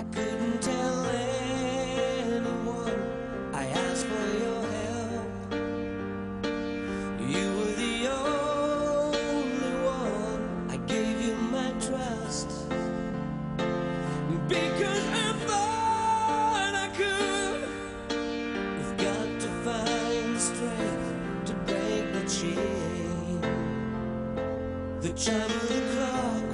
I couldn't tell anyone. I asked for your help. You were the only one. I gave you my trust because I thought I could. We've got to find the strength to break the chain. The chime of the clock,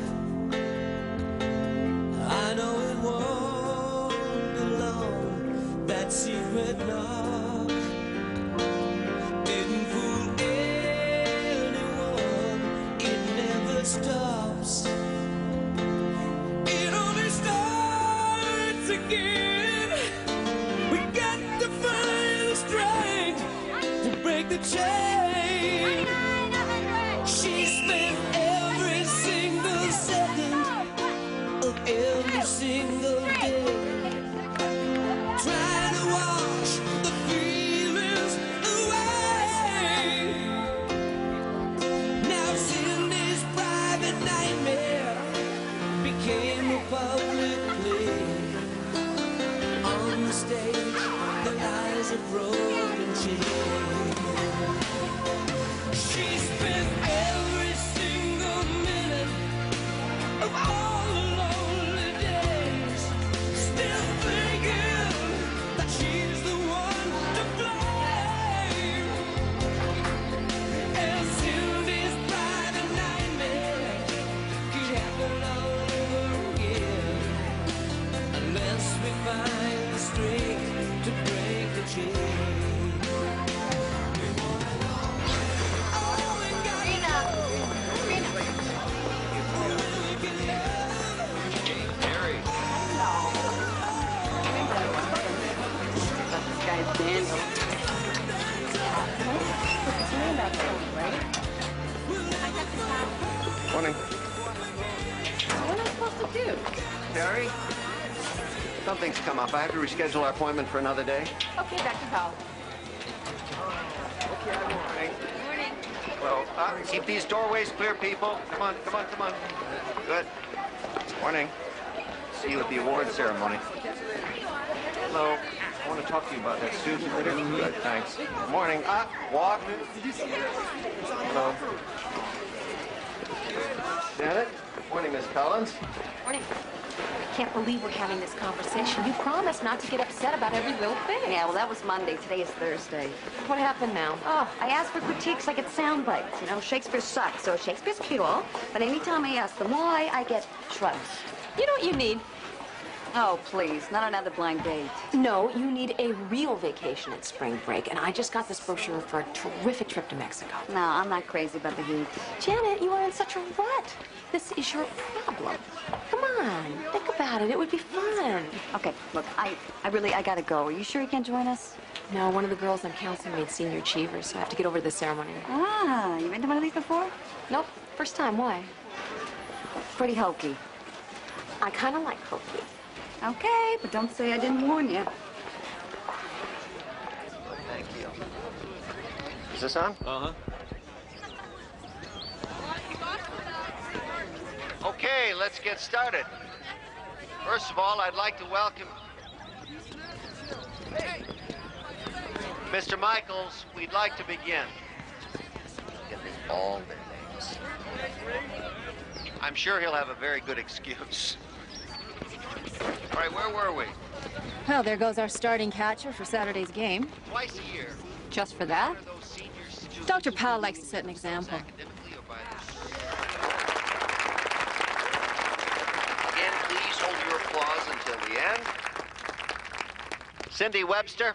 I know it won't be long. That secret knock didn't fool anyone. It never stops. It only starts again. We got to find the strength to break the chain. She spent every single second of every single day trying to wash the feelings away. Now Cindy's private nightmare became a public play. On the stage, the eyes of broken chains. She spent every single minute of all the lonely days still thinking that she's the one to blame. And Cindy's private nightmare keeps happening all over again unless we find the strength to break the chain. Morning. What am I supposed to do? Terry? Something's come up. I have to reschedule our appointment for another day. Okay, Dr. Powell. Okay, morning. Morning. Well, keep these doorways clear, people. Come on, come on, come on. Good. Morning. See you at the award ceremony. Hello. I want to talk to you about that suit. Good, thanks. Morning. Walk. Hello. Janet? Morning, Miss Collins. Morning. I can't believe we're having this conversation. You promised not to get upset about every little thing. Yeah, well, that was Monday. Today is Thursday. What happened now? Oh, I asked for critiques like it's sound bites. You know, Shakespeare sucks, so Shakespeare's cool. But anytime I ask them why, I get shrugs. You know what you need? Oh, please, not another blind date. No, you need a real vacation at spring break. And I just got this brochure for a terrific trip to Mexico. No, I'm not crazy about the heat. Janet, you are in such a rut. This is your problem. Come on, think about it. It would be fun. Okay, look, I gotta go. Are you sure you can't join us? No, one of the girls on council made senior achievers, so I have to get over to the ceremony. Ah, you been to one of these before? Nope, first time. Why? Pretty hokey. I kind of like hokey. Okay, but don't say I didn't warn you. Thank you. Is this on? Uh-huh. Okay, let's get started. First of all, I'd like to welcome Mr. Michaels. We'd like to begin. Give me all their names. I'm sure he'll have a very good excuse. All right, where were we? Well, there goes our starting catcher for Saturday's game. Twice a year. Just for that? What are those senior students Dr. who Powell do likes to set an example. academically or by their- Again, please hold your applause until the end. Cindy Webster.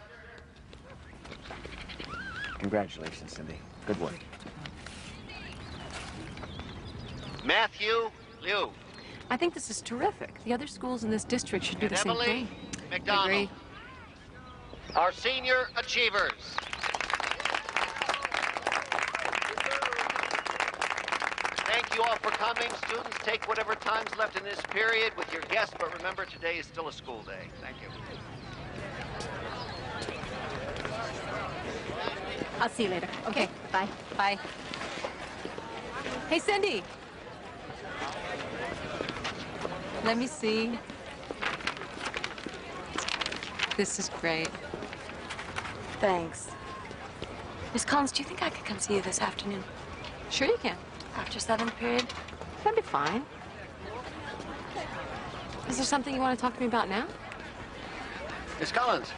Congratulations, Cindy. Good work. Matthew Liu. I think this is terrific. The other schools in this district should do And the same Emily thing. McDonald. Agree. Our senior achievers. Thank you all for coming. Students, take whatever time's left in this period with your guests, but remember, today is still a school day. Thank you. I'll see you later. Okay, bye. Bye. Hey, Cindy. Let me see. This is great. Thanks. Miss Collins, do you think I could come see you this afternoon? Sure you can. After 7th period? That'd be fine. Is there something you want to talk to me about now? Miss Collins,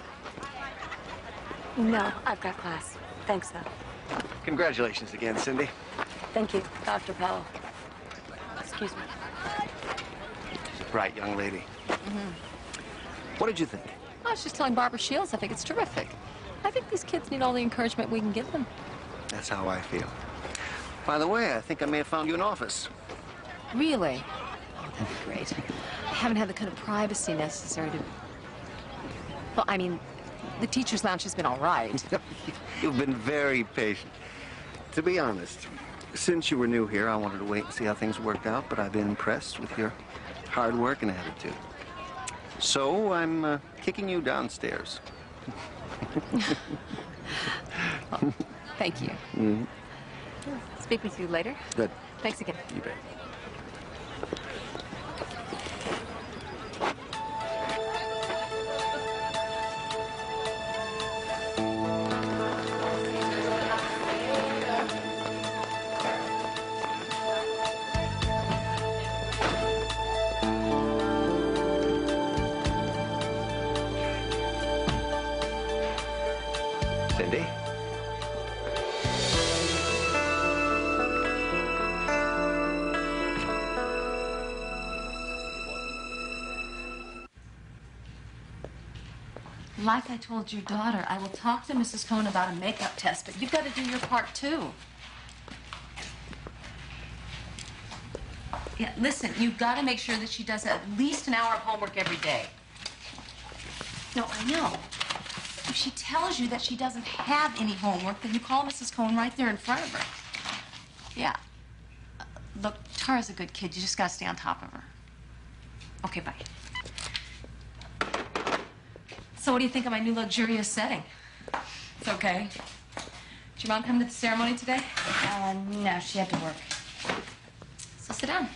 No, I've got class. Thanks, though. congratulations again, Cindy. Thank you, Dr. Powell. Excuse me. She's a bright young lady. What did you think? I was just telling Barbara Shields I think it's terrific. I think these kids need all the encouragement we can give them. That's how I feel. By the way, I think I may have found you an office. Really? Oh, that'd be great. I haven't had the kind of privacy necessary to... Well, I mean, the teacher's lounge has been all right. You've been very patient. To be honest, since you were new here, I wanted to wait and see how things worked out, but I've been impressed with your hard work and attitude. So I'm kicking you downstairs. Well, thank you. Speak with you later. Good. Thanks again. You bet. Cindy? Like I told your daughter, I will talk to Mrs. Cohn about a makeup test, but you've got to do your part, too. Yeah, listen, you've got to make sure that she does at least an hour of homework every day. No, I know. If she tells you that she doesn't have any homework, then you call Mrs. Cohn right there in front of her. Yeah. Look, Tara's a good kid. You just got to stay on top of her. Okay, bye. So what do you think of my new luxurious setting? It's okay. Did your mom come to the ceremony today? No, she had to work. So sit down.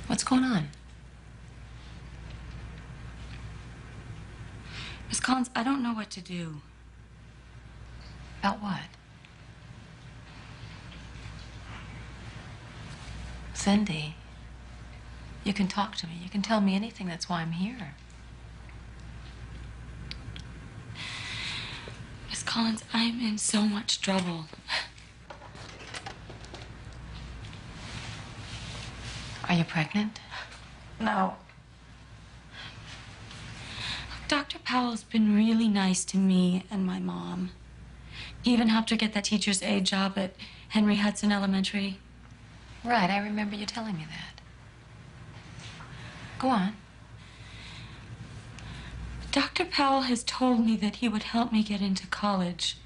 What's going on? Miss Collins, I don't know what to do. About what? Cindy, you can talk to me. You can tell me anything. That's why I'm here. Miss Collins, I'm in so much trouble. Are you pregnant? No. Dr. Powell's been really nice to me and my mom. He even helped her get that teacher's aide job at Henry Hudson Elementary. Right, I remember you telling me that. Go on. Dr. Powell has told me that he would help me get into college.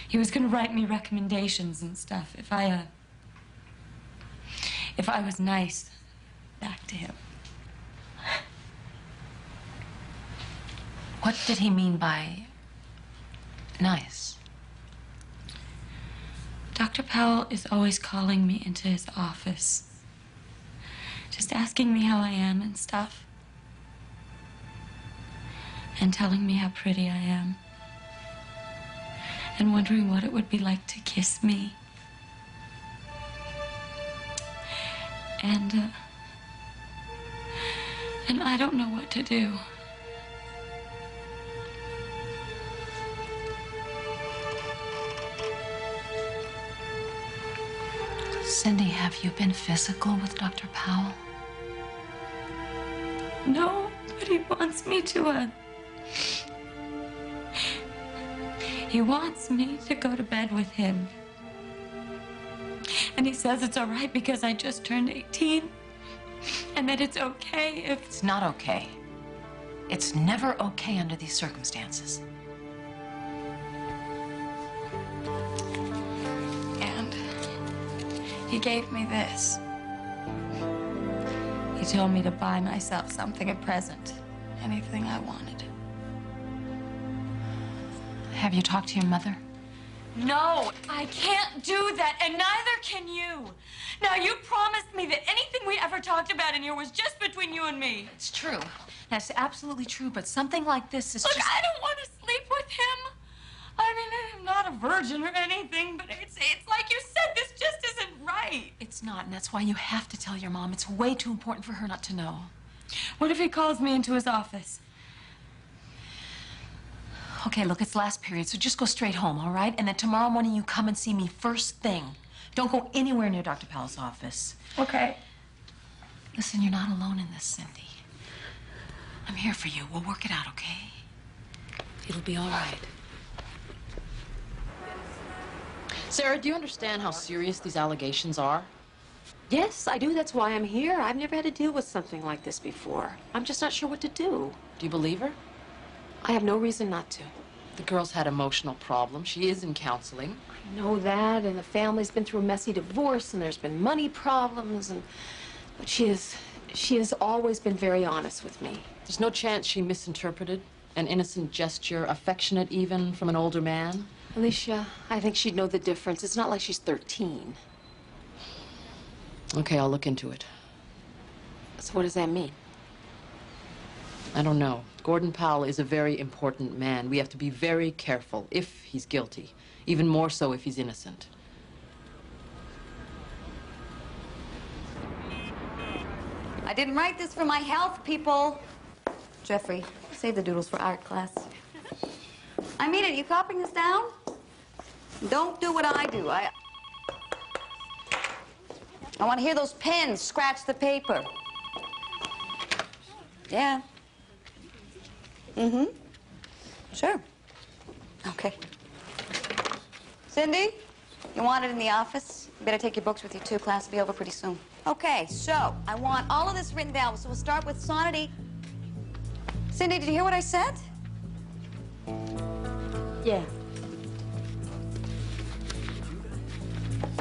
He was going to write me recommendations and stuff if I was nice back to him. What did he mean by nice? Dr. Powell is always calling me into his office, just asking me how I am and stuff, and telling me how pretty I am, and wondering what it would be like to kiss me. And I don't know what to do. Cindy, have you been physical with Dr. Powell? No, but he wants me to, He wants me to go to bed with him. And he says it's all right because I just turned 18. And that it's okay if... It's not okay. It's never okay under these circumstances. And he gave me this. He told me to buy myself something, a present. Anything I wanted. Have you talked to your mother? No, I can't do that, and neither can you. Now, you promised me that anything we ever talked about in here was just between you and me. It's true. That's absolutely true, but something like this is Look, just... I don't want to sleep with him. I mean, I'm not a virgin or anything, but it's like you said, this just isn't right. It's not, and that's why you have to tell your mom. It's way too important for her not to know. What if he calls me into his office? Okay, look, it's last period, so just go straight home, all right? And then tomorrow morning you come and see me first thing. Don't go anywhere near Dr. Powell's office. Okay. Listen, you're not alone in this, Cindy. I'm here for you. We'll work it out, okay? It'll be all right. Sarah, do you understand how serious these allegations are? Yes, I do. That's why I'm here. I've never had to deal with something like this before. I'm just not sure what to do. Do you believe her? I have no reason not to. The girl's had emotional problems. She is in counseling. I know that, and the family's been through a messy divorce, and there's been money problems, but she has always been very honest with me. There's no chance she misinterpreted an innocent gesture, affectionate even, from an older man? Alicia, I think she'd know the difference. It's not like she's 13. Okay, I'll look into it. So what does that mean? I don't know. Gordon Powell is a very important man. We have to be very careful if he's guilty, even more so if he's innocent. I didn't write this for my health, people. Jeffrey, save the doodles for art class. I mean it. You copying this down? Don't do what I do. I want to hear those pens scratch the paper. Yeah. Mm-hmm. Sure. Okay. Cindy, you want it in the office? You better take your books with you, too. Class will be over pretty soon. Okay, so I want all of this written down. So we'll start with Sonnet 8. Cindy, did you hear what I said? Yeah.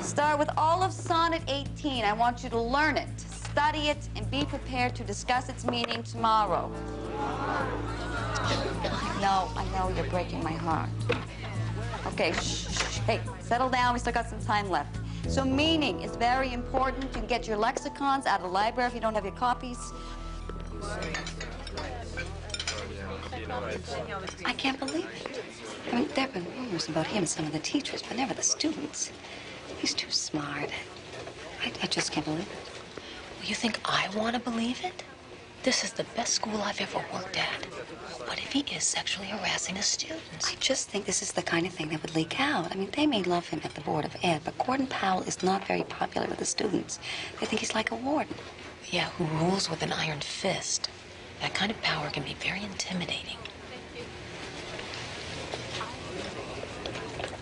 Start with all of Sonnet 18. I want you to learn it, study it, and be prepared to discuss its meaning tomorrow. I know you're breaking my heart. Okay, shh. Hey, settle down. We still got some time left. So meaning is very important. You can get your lexicons out of the library if you don't have your copies. I can't believe it. I mean, there have been rumors about him, some of the teachers, but never the students. He's too smart. I just can't believe it. Well, you think I want to believe it? This is the best school I've ever worked at. What if he is sexually harassing his students? I just think this is the kind of thing that would leak out. I mean, they may love him at the Board of Ed, but Gordon Powell is not very popular with the students. They think he's like a warden. Yeah, who rules with an iron fist. That kind of power can be very intimidating.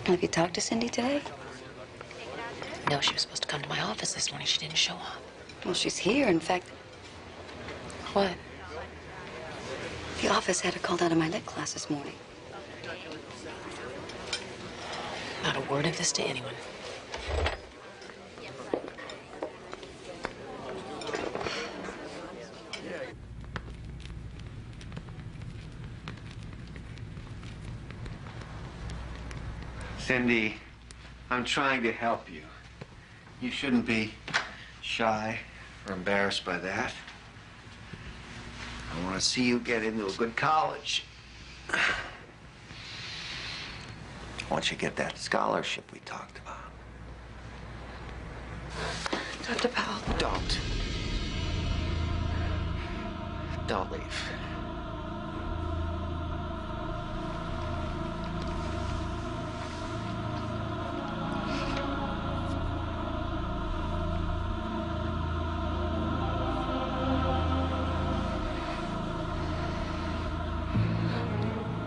Have you talked to Cindy today? No, she was supposed to come to my office this morning. She didn't show up. Well, she's here. In fact, What? the office had her called out of my lit class this morning. Not a word of this to anyone. Cindy, I'm trying to help you. You shouldn't be shy or embarrassed by that. I want to see you get into a good college. I want you to get that scholarship we talked about. Dr. Powell. Don't leave.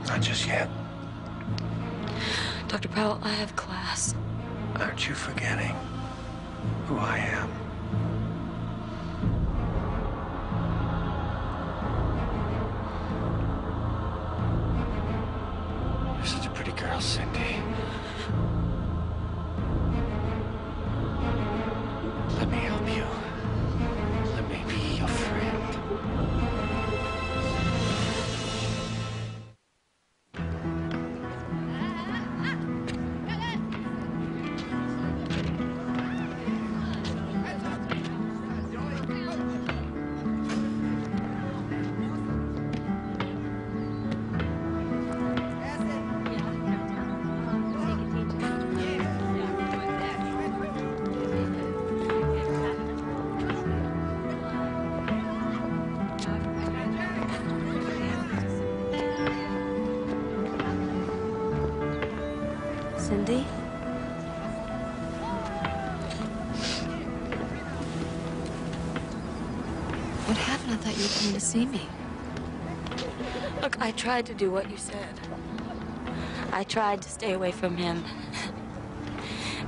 Not just yet. Dr. Powell, I have class. Aren't you forgetting who I am? You're such a pretty girl, Cindy. Let me help you. Let me be your friend. Cindy? What happened? I thought you were coming to see me. Look, I tried to do what you said. I tried to stay away from him.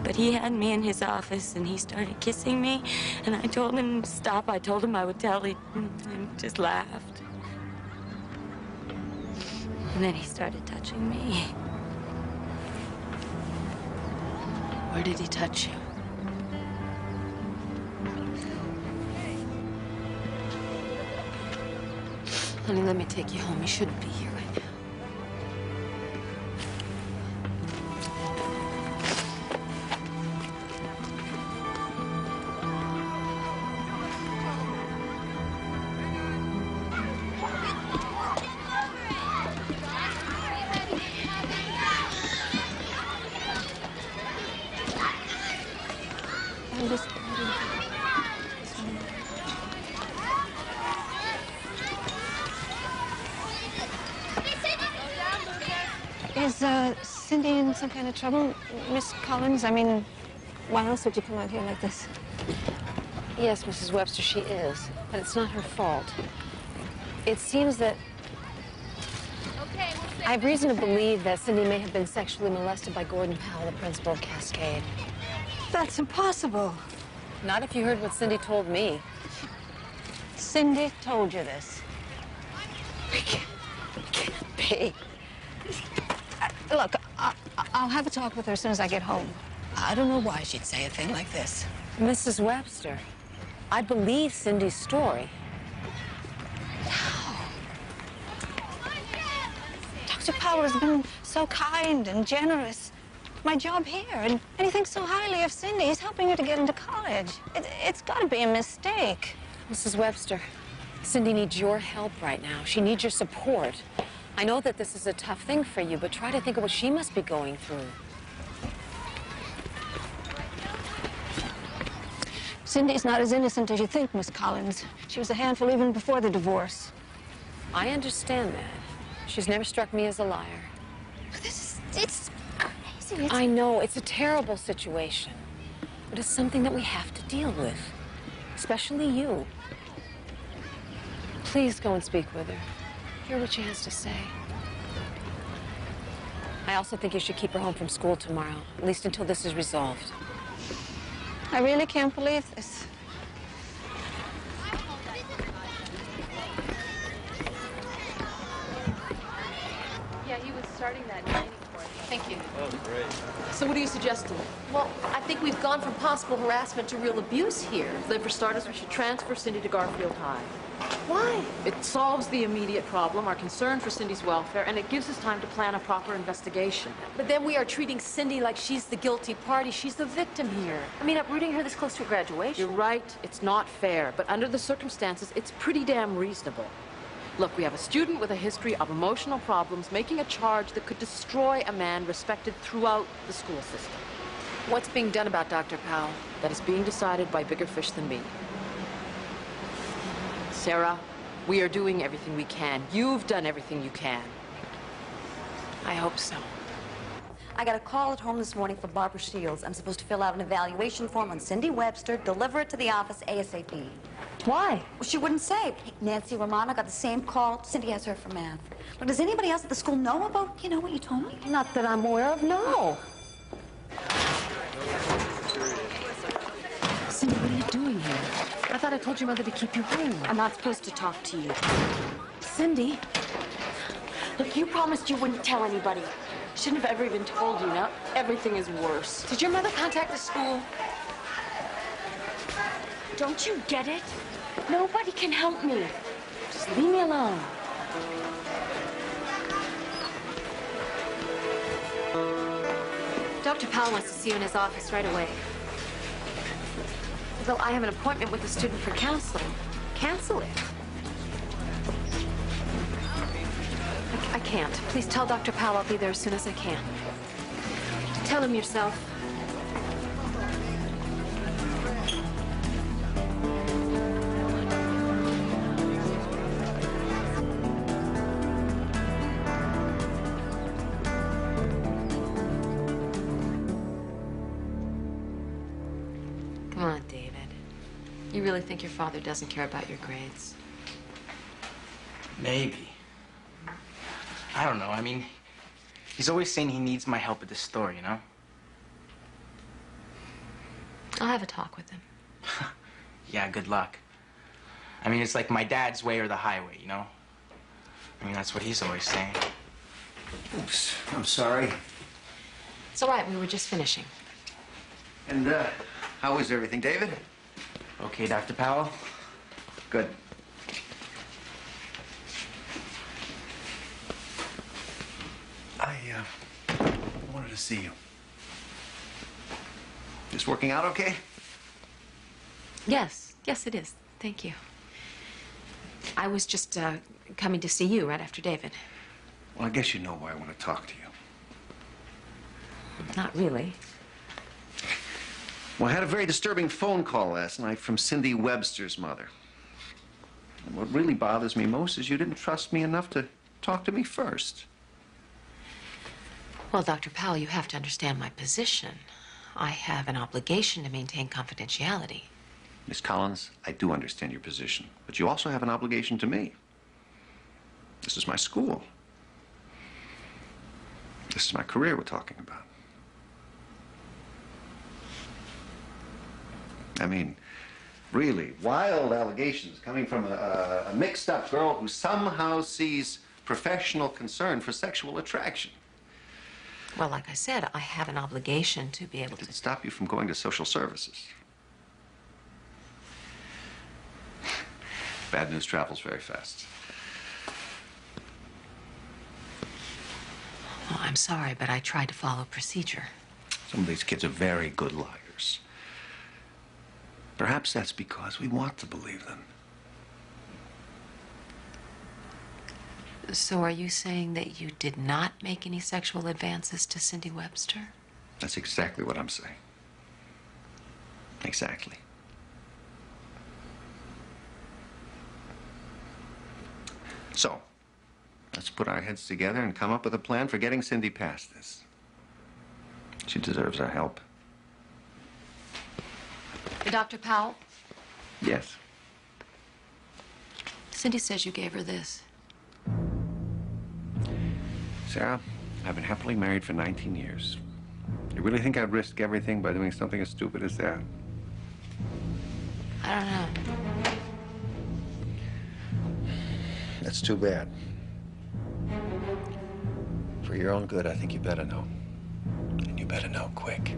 But he had me in his office and he started kissing me, and I told him to stop. I told him I would tell him, and he just laughed. And then he started touching me. Where did he touch you? Honey, let me take you home. You shouldn't be here right now. I'm just... Is Cindy in some kind of trouble, Miss Collins? I mean, why else would you come out here like this? Yes, Mrs. Webster, she is. But it's not her fault. It seems that... I have reason to believe that Cindy may have been sexually molested by Gordon Powell, the principal of Cascade. That's impossible. Not if you heard what Cindy told me. Cindy told you this. It can't be. Look, I'll have a talk with her as soon as I get home. I don't know why she'd say a thing like this. Mrs. Webster, I believe Cindy's story. Dr. Powell has been so kind and generous. My job here, and he thinks so highly of Cindy. He's helping her to get into college. It's got to be a mistake. Mrs. Webster, Cindy needs your help right now. She needs your support. I know that this is a tough thing for you, but try to think of what she must be going through. Cindy's not as innocent as you think, Miss Collins. She was a handful even before the divorce. I understand that. She's never struck me as a liar. It's crazy. I know, it's a terrible situation. But it's something that we have to deal with. Especially you. Please go and speak with her. Hear what she has to say. I also think you should keep her home from school tomorrow, at least until this is resolved. I really can't believe this. Yeah, he was starting that dining course. Thank you. Oh, great. So what are you suggesting? Well, I think we've gone from possible harassment to real abuse here. Then for starters, we should transfer Cindy to Garfield High. Why? It solves the immediate problem, our concern for Cindy's welfare, and it gives us time to plan a proper investigation. But then we are treating Cindy like she's the guilty party. She's the victim here. I mean, uprooting her this close to a graduation. You're right, it's not fair, but under the circumstances, it's pretty damn reasonable. Look, we have a student with a history of emotional problems making a charge that could destroy a man respected throughout the school system. What's being done about Dr. Powell? That is being decided by bigger fish than me. Sarah, we are doing everything we can. You've done everything you can. I hope so. I got a call at home this morning from Barbara Shields. I'm supposed to fill out an evaluation form on Cindy Webster, deliver it to the office ASAP. Why? Well, she wouldn't say. Nancy Romano got the same call. Cindy has her for math. But does anybody else at the school know about, what you told me? Not that I'm aware of, no. Cindy, what are you doing here? I thought I told your mother to keep you home. I'm not supposed to talk to you. Cindy, Look, you promised you wouldn't tell anybody. Shouldn't have ever even told you. Now everything is worse. Did your mother contact the school? Don't you get it? Nobody can help me. Just leave me alone. Dr. Powell wants to see you in his office right away. Though I have an appointment with the student for counseling. Cancel it. I can't. Please tell Dr. Powell I'll be there as soon as I can. Tell him yourself. You really think your father doesn't care about your grades? Maybe. I don't know. I mean, he's always saying he needs my help at the store, you know? I'll have a talk with him. Yeah, good luck. I mean, it's like my dad's way or the highway, you know? I mean, that's what he's always saying. Oops, I'm sorry. It's all right. We were just finishing. And, how is everything, David? Okay, Dr. Powell? Good. I wanted to see you. This working out okay? Yes. Yes, it is. Thank you. I was just coming to see you right after David. Well, I guess you know why I want to talk to you. Not really. Well, I had a very disturbing phone call last night from Cindy Webster's mother. And what really bothers me most is you didn't trust me enough to talk to me first. Well, Dr. Powell, you have to understand my position. I have an obligation to maintain confidentiality. Miss Collins, I do understand your position, but you also have an obligation to me. This is my school. This is my career we're talking about. I mean, really, wild allegations coming from a mixed-up girl who somehow sees professional concern for sexual attraction. Well, like I said, I have an obligation to be able Did to... it stop you from going to social services? Bad news travels very fast. Oh, I'm sorry, but I tried to follow procedure. Some of these kids are very good liars. Perhaps that's because we want to believe them. So are you saying that you did not make any sexual advances to Cindy Webster? That's exactly what I'm saying. Exactly. So, let's put our heads together and come up with a plan for getting Cindy past this. She deserves our help. Dr. Powell, Yes. Cindy says you gave her this. Sarah, I've been happily married for 19 years. You really think I'd risk everything by doing something as stupid as that? I don't know. That's too bad. For your own good, I think you better know. And you better know quick.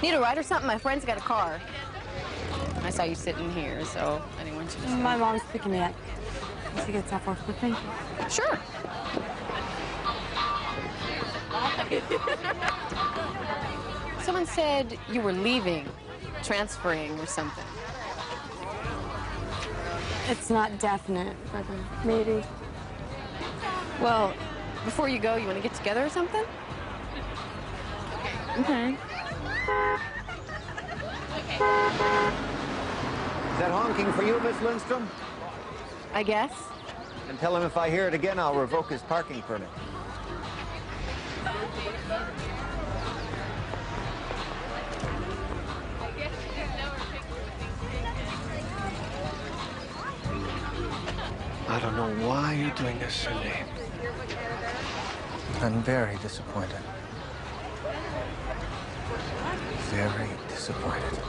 Need a ride or something? My friend's got a car. I saw you sitting here, so I didn't want you to... My mom's picking me up. Once she gets off work with me. Sure. Someone said you were leaving, transferring or something. It's not definite, but maybe. Well, before you go, you want to get together or something? Okay. Is that honking for you, Miss Lindstrom? I guess. And tell him if I hear it again, I'll revoke his parking permit. I don't know why you're doing this, Cindy. I'm very disappointed. Very disappointed.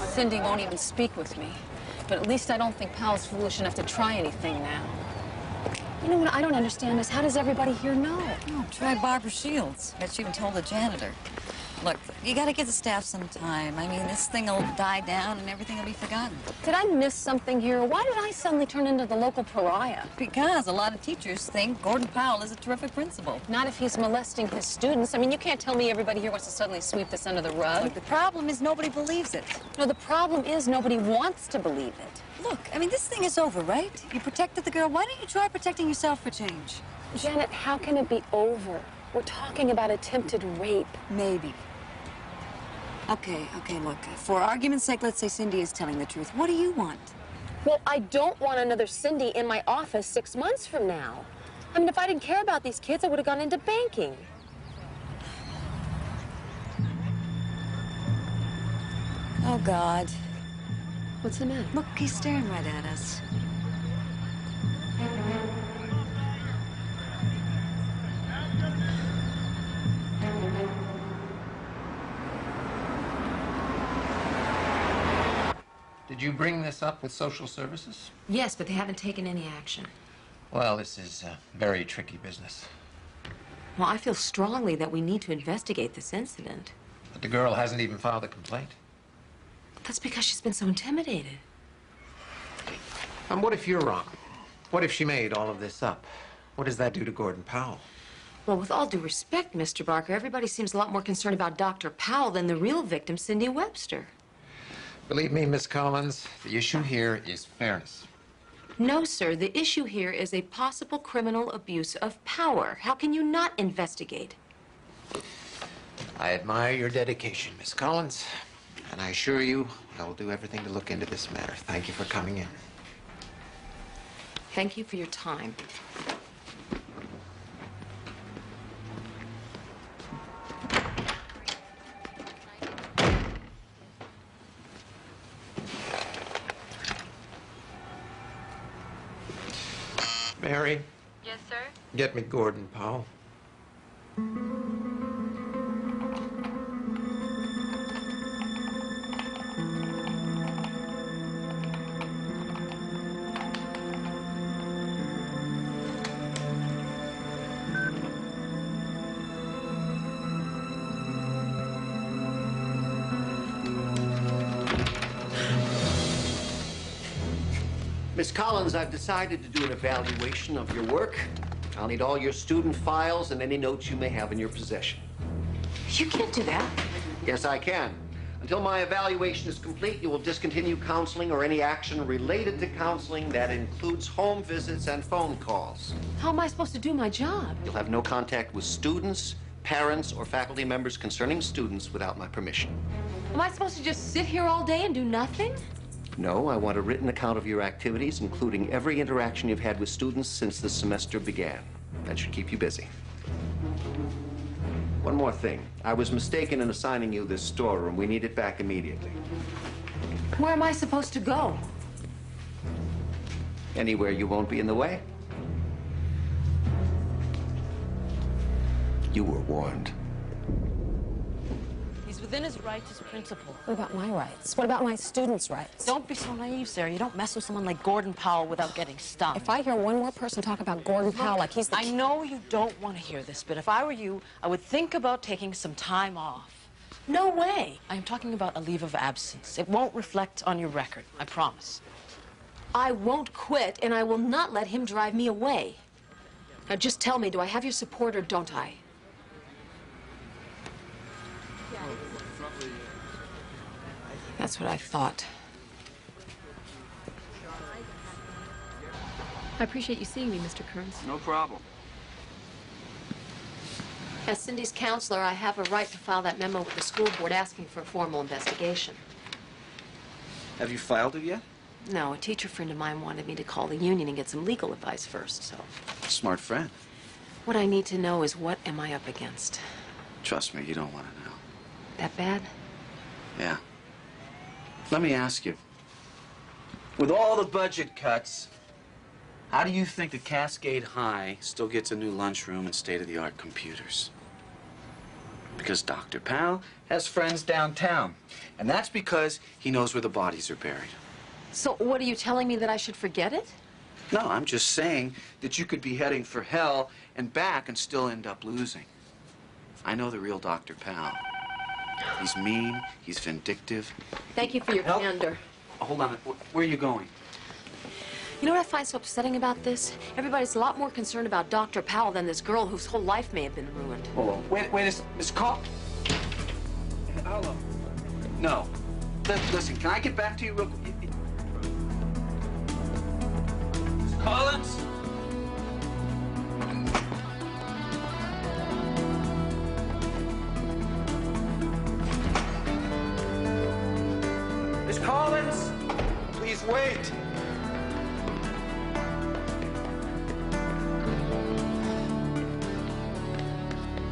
Cindy won't even speak with me. But at least I don't think Powell's foolish enough to try anything now. You know what I don't understand is how does everybody here know? Oh, try Barbara Shields. Bet she even told the janitor. Look, you gotta give the staff some time. I mean, this thing will die down and everything will be forgotten. Did I miss something here? Why did I suddenly turn into the local pariah? Because a lot of teachers think Gordon Powell is a terrific principal. Not if he's molesting his students. I mean, you can't tell me everybody here wants to suddenly sweep this under the rug. Look, the problem is nobody believes it. No, the problem is nobody wants to believe it. Look, I mean, this thing is over, right? You protected the girl. Why don't you try protecting yourself for change? Janet, how can it be over? We're talking about attempted rape. Maybe. Okay, look. For argument's sake, let's say Cindy is telling the truth. What do you want? Well, I don't want another Cindy in my office 6 months from now. I mean, if I didn't care about these kids, I would have gone into banking. Oh, God. What's the matter? Look, he's staring right at us. Did you bring this up with social services? Yes, but they haven't taken any action. Well, this is very tricky business. Well, I feel strongly that we need to investigate this incident. But the girl hasn't even filed a complaint. That's because she's been so intimidated. And what if you're wrong? What if she made all of this up? What does that do to Gordon Powell? Well, with all due respect, Mr. Barker, everybody seems a lot more concerned about Dr. Powell than the real victim, Cindy Webster. Believe me, Miss Collins, the issue here is fairness. No, sir. The issue here is a possible criminal abuse of power. How can you not investigate? I admire your dedication, Miss Collins. And I assure you, I will do everything to look into this matter. Thank you for coming in. Thank you for your time. Mary? Yes, sir? Get me Gordon Powell. Miss Collins, I've decided to do an evaluation of your work. I'll need all your student files and any notes you may have in your possession. You can't do that. Yes, I can. Until my evaluation is complete, you will discontinue counseling or any action related to counseling that includes home visits and phone calls. How am I supposed to do my job? You'll have no contact with students, parents, or faculty members concerning students without my permission. Am I supposed to just sit here all day and do nothing? No, I want a written account of your activities, including every interaction you've had with students since the semester began. That should keep you busy. One more thing. I was mistaken in assigning you this storeroom. We need it back immediately. Where am I supposed to go? Anywhere you won't be in the way. You were warned. He's within his rights as principal. What about my rights? What about my students' rights? Don't be so naive, Sarah. You don't mess with someone like Gordon Powell without getting stung. If I hear one more person talk about Gordon Powell like he's the... I know you don't want to hear this, but if I were you, I would think about taking some time off. No way. I am talking about a leave of absence. It won't reflect on your record, I promise. I won't quit, and I will not let him drive me away. Now, just tell me, do I have your support or don't I? That's what I thought. I appreciate you seeing me, Mr. Kearns. No problem. As Cindy's counselor, I have a right to file that memo with the school board asking for a formal investigation. Have you filed it yet? No, a teacher friend of mine wanted me to call the union and get some legal advice first, so... Smart friend. What I need to know is what am I up against? Trust me, you don't want to know. That bad? Yeah. Let me ask you. With all the budget cuts, how do you think that Cascade High still gets a new lunchroom and state-of-the-art computers? Because Dr. Powell has friends downtown. And that's because he knows where the bodies are buried. So what are you telling me, that I should forget it? No, I'm just saying that you could be heading for hell and back and still end up losing. I know the real Dr. Powell. He's mean, he's vindictive. Thank you for your candor. Hold on, where are you going? You know what I find so upsetting about this? Everybody's a lot more concerned about Dr. Powell than this girl whose whole life may have been ruined. Oh, wait, Miss Call. Hello. No. Listen, can I get back to you real quick? Miss Collins? Miss Collins? Please wait.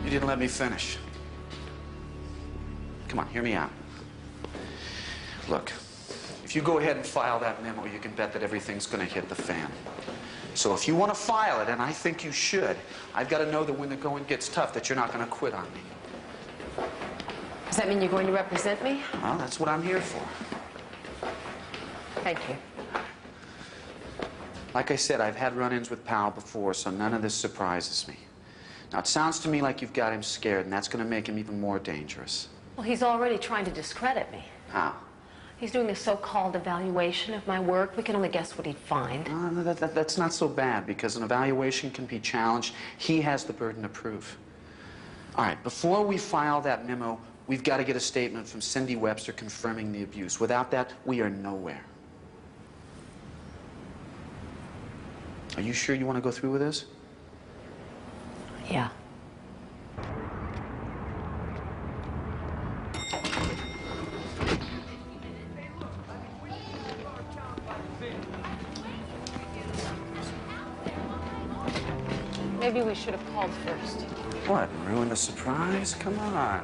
You didn't let me finish. Come on, hear me out. Look, if you go ahead and file that memo, you can bet that everything's going to hit the fan. So if you want to file it, and I think you should, I've got to know that when the going gets tough, that you're not going to quit on me. Does that mean you're going to represent me? Well, that's what I'm here for. Thank you. Like I said, I've had run-ins with Powell before, so none of this surprises me. Now, it sounds to me like you've got him scared, and that's going to make him even more dangerous. Well, he's already trying to discredit me. How? He's doing a so-called evaluation of my work. We can only guess what he'd find. No, that's not so bad, because an evaluation can be challenged. He has the burden of proof. All right, before we file that memo, we've got to get a statement from Cindy Webster confirming the abuse. Without that, we are nowhere. Are you sure you want to go through with this? Yeah. Maybe we should have called first. What, ruin the surprise? Come on.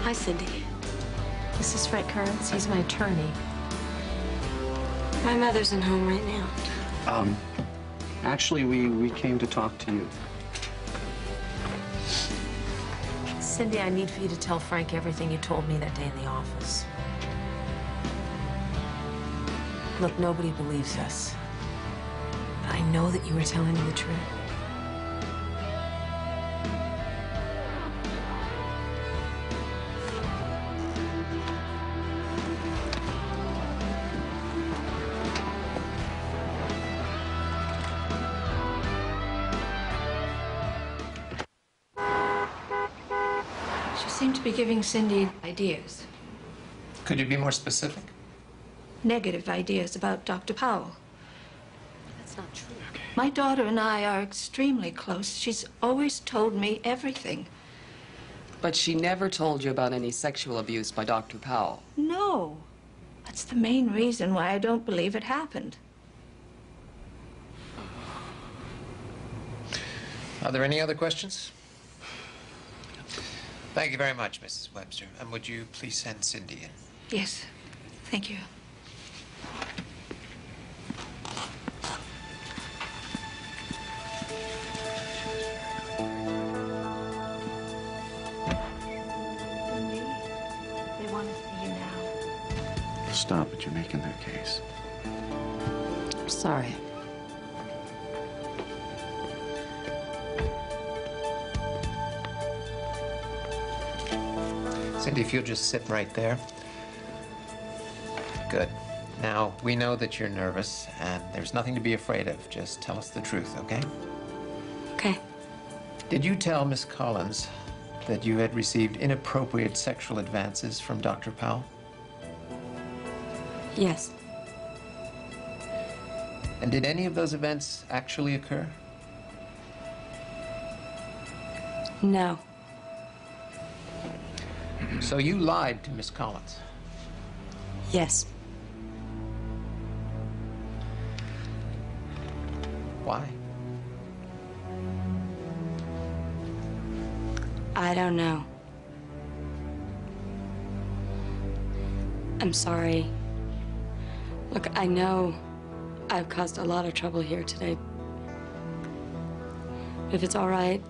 Hi, Cindy. This is Frank Kearns. He's my attorney. My mother's in home right now. Actually, we came to talk to you. Cindy, I need for you to tell Frank everything you told me that day in the office. Look, nobody believes us. But I know that you were telling me the truth. She seemed to be giving Cindy ideas, Could you be more specific? negative ideas about Dr. Powell. That's not true. My daughter and I are extremely close. She's always told me everything. But she never told you about any sexual abuse by Dr. Powell. No. That's the main reason why I don't believe it happened. Are there any other questions? Thank you very much, Mrs. Webster. And would you please send Cindy in? Yes. Thank you. They want to see you now. Stop it, you're making their case. I'm sorry. Cindy, if you'll just sit right there. Good. Now, we know that you're nervous, and there's nothing to be afraid of. Just tell us the truth, okay? Okay. Did you tell Miss Collins that you had received inappropriate sexual advances from Dr. Powell? Yes. And did any of those events actually occur? No. So you lied to Miss Collins? Yes. Why? I don't know. I'm sorry. Look, I know I've caused a lot of trouble here today. If it's all right,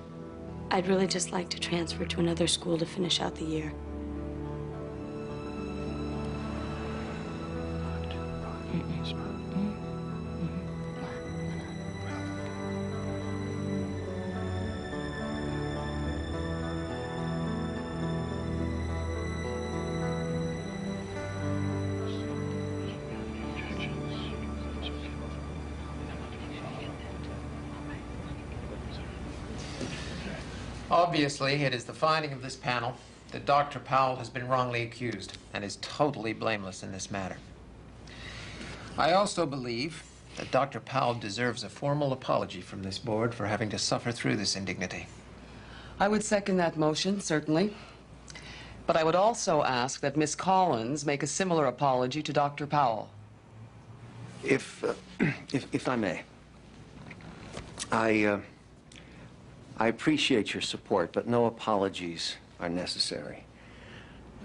I'd really just like to transfer to another school to finish out the year. Obviously, it is the finding of this panel that Dr. Powell has been wrongly accused and is totally blameless in this matter. I also believe that Dr. Powell deserves a formal apology from this board for having to suffer through this indignity. I would second that motion, certainly. But I would also ask that Miss Collins make a similar apology to Dr. Powell. If I may, I appreciate your support, but no apologies are necessary.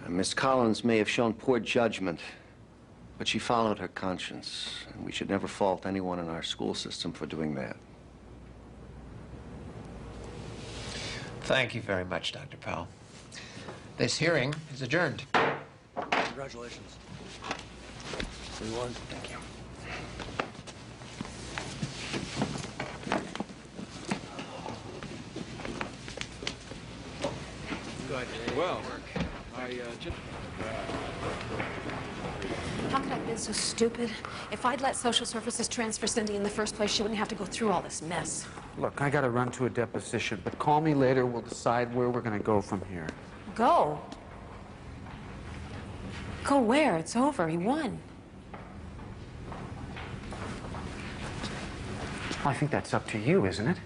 Miss Collins may have shown poor judgment, but she followed her conscience, and we should never fault anyone in our school system for doing that. Thank you very much, Dr. Powell. This hearing is adjourned. Congratulations. You won. Thank you. Well, I just... How could I have been so stupid? If I'd let social services transfer Cindy in the first place, she wouldn't have to go through all this mess. Look, I gotta run to a deposition, but call me later. We'll decide where we're gonna go from here. Go? Go where? It's over. He won. I think that's up to you, isn't it?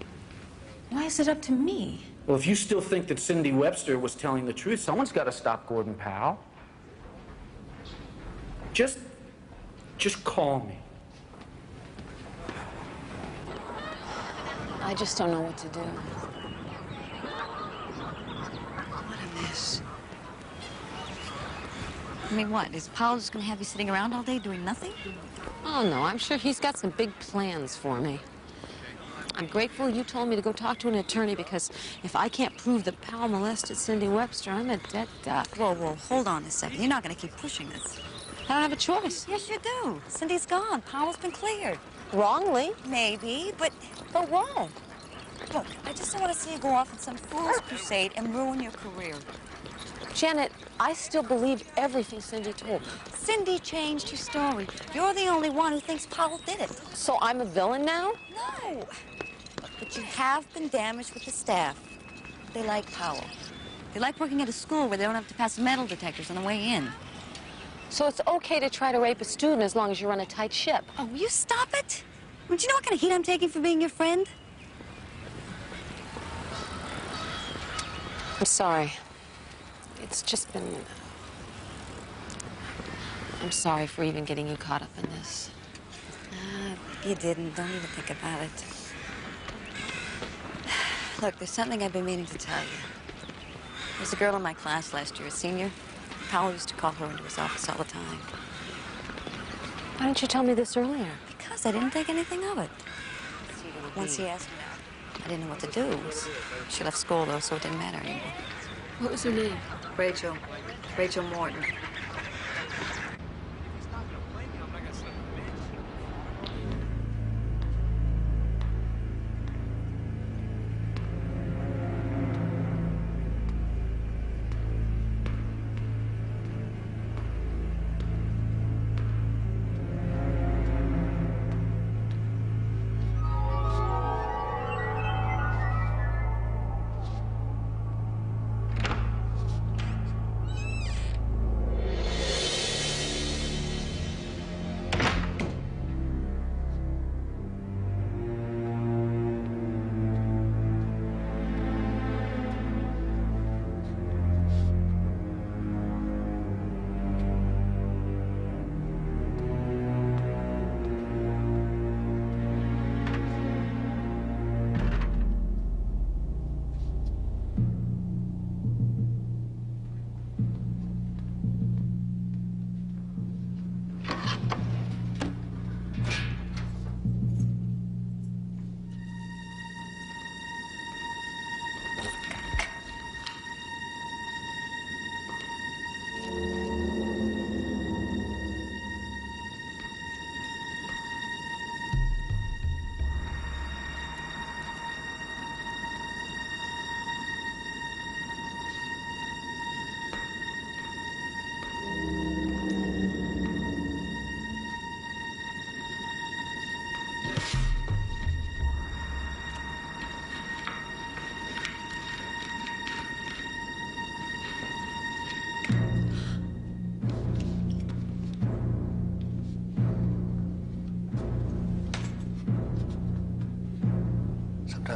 Why is it up to me? Well, if you still think that Cindy Webster was telling the truth, someone's got to stop Gordon Powell. Just call me. I just don't know what to do. What a mess. I mean, what? Is Powell just going to have you sitting around all day doing nothing? Oh, no, I'm sure he's got some big plans for me. I'm grateful you told me to go talk to an attorney, because if I can't prove that Powell molested Cindy Webster, I'm a dead duck. Whoa, hold on a second. You're not going to keep pushing this. I don't have a choice. Yes, you do. Cindy's gone. Powell's been cleared. Wrongly? Maybe, but what? Look, I just don't want to see you go off on some fool's crusade and ruin your career. Janet, I still believe everything Cindy told me. Cindy changed her story. You're the only one who thinks Powell did it. So I'm a villain now? No. But you have been damaged with the staff. They like Powell. They like working at a school where they don't have to pass metal detectors on the way in. So it's okay to try to rape a student as long as you run a tight ship? Oh, will you stop it? Don't you know what kind of heat I'm taking for being your friend? I'm sorry. It's just been... I'm sorry for even getting you caught up in this. You didn't. Don't even think about it. Look, there's something I've been meaning to tell you. There's a girl in my class last year, a senior. Powell used to call her into his office all the time. Why didn't you tell me this earlier? Because I didn't think anything of it. Once he asked me out, I didn't know what to do. She left school, though, so it didn't matter anymore. What was her name? Rachel. Rachel Morton.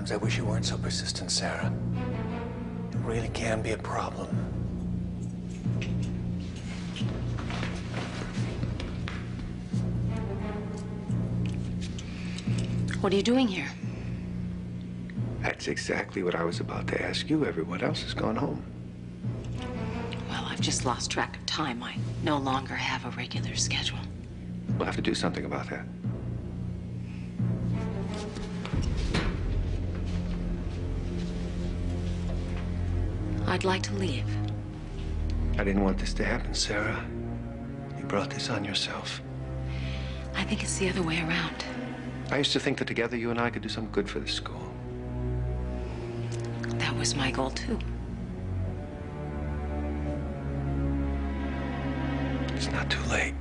Sometimes I wish you weren't so persistent, Sarah. It really can be a problem. What are you doing here? That's exactly what I was about to ask you. Everyone else has gone home. Well, I've just lost track of time. I no longer have a regular schedule. We'll have to do something about that. I'd like to leave. I didn't want this to happen, Sarah. You brought this on yourself. I think it's the other way around. I used to think that together you and I could do some good for this school. That was my goal, too. It's not too late.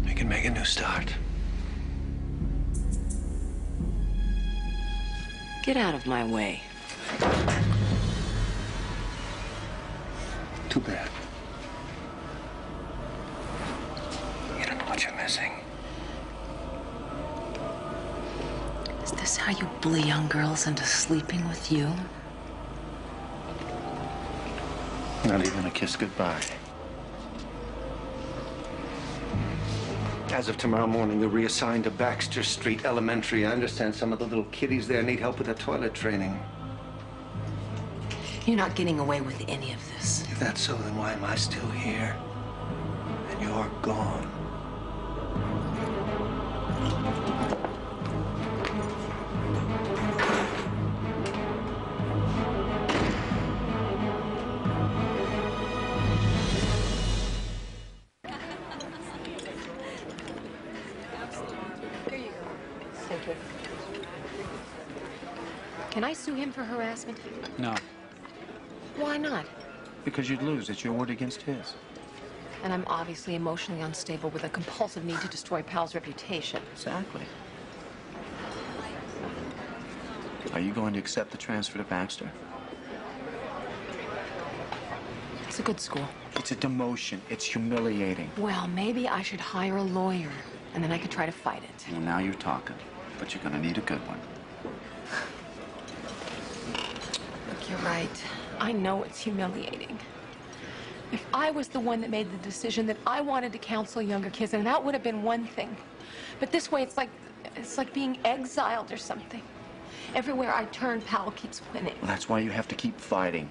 We can make a new start. Get out of my way. Too bad. You don't know what you're missing. Is this how you bully young girls into sleeping with you? Not even a kiss goodbye. As of tomorrow morning, you're reassigned to Baxter Street Elementary. I understand some of the little kiddies there need help with their toilet training. You're not getting away with any of this. If that's so, then why am I still here? And you're gone. Thank you. Can I sue him for harassment? No, Why not? because you'd lose. It's your word against his. And I'm obviously emotionally unstable with a compulsive need to destroy Pal's reputation. Exactly. Are you going to accept the transfer to Baxter? It's a good school. It's a demotion. It's humiliating. Well, maybe I should hire a lawyer, and then I could try to fight it. Well, now you're talking. But you're going to need a good one. Look, you're right. I know it's humiliating. If I was the one that made the decision that I wanted to counsel younger kids, and that would have been one thing. But this way, it's like being exiled or something. Everywhere I turn, Pal keeps winning. Well, that's why you have to keep fighting.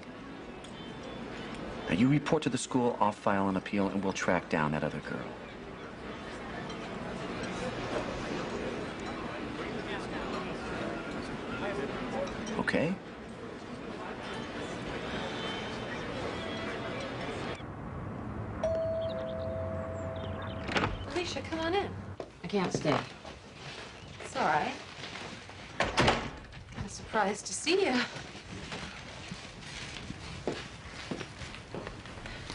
Now, you report to the school, I'll file an appeal, and we'll track down that other girl. Okay? Alicia, come on in. I can't stay. It's all right. I'm surprised to see you.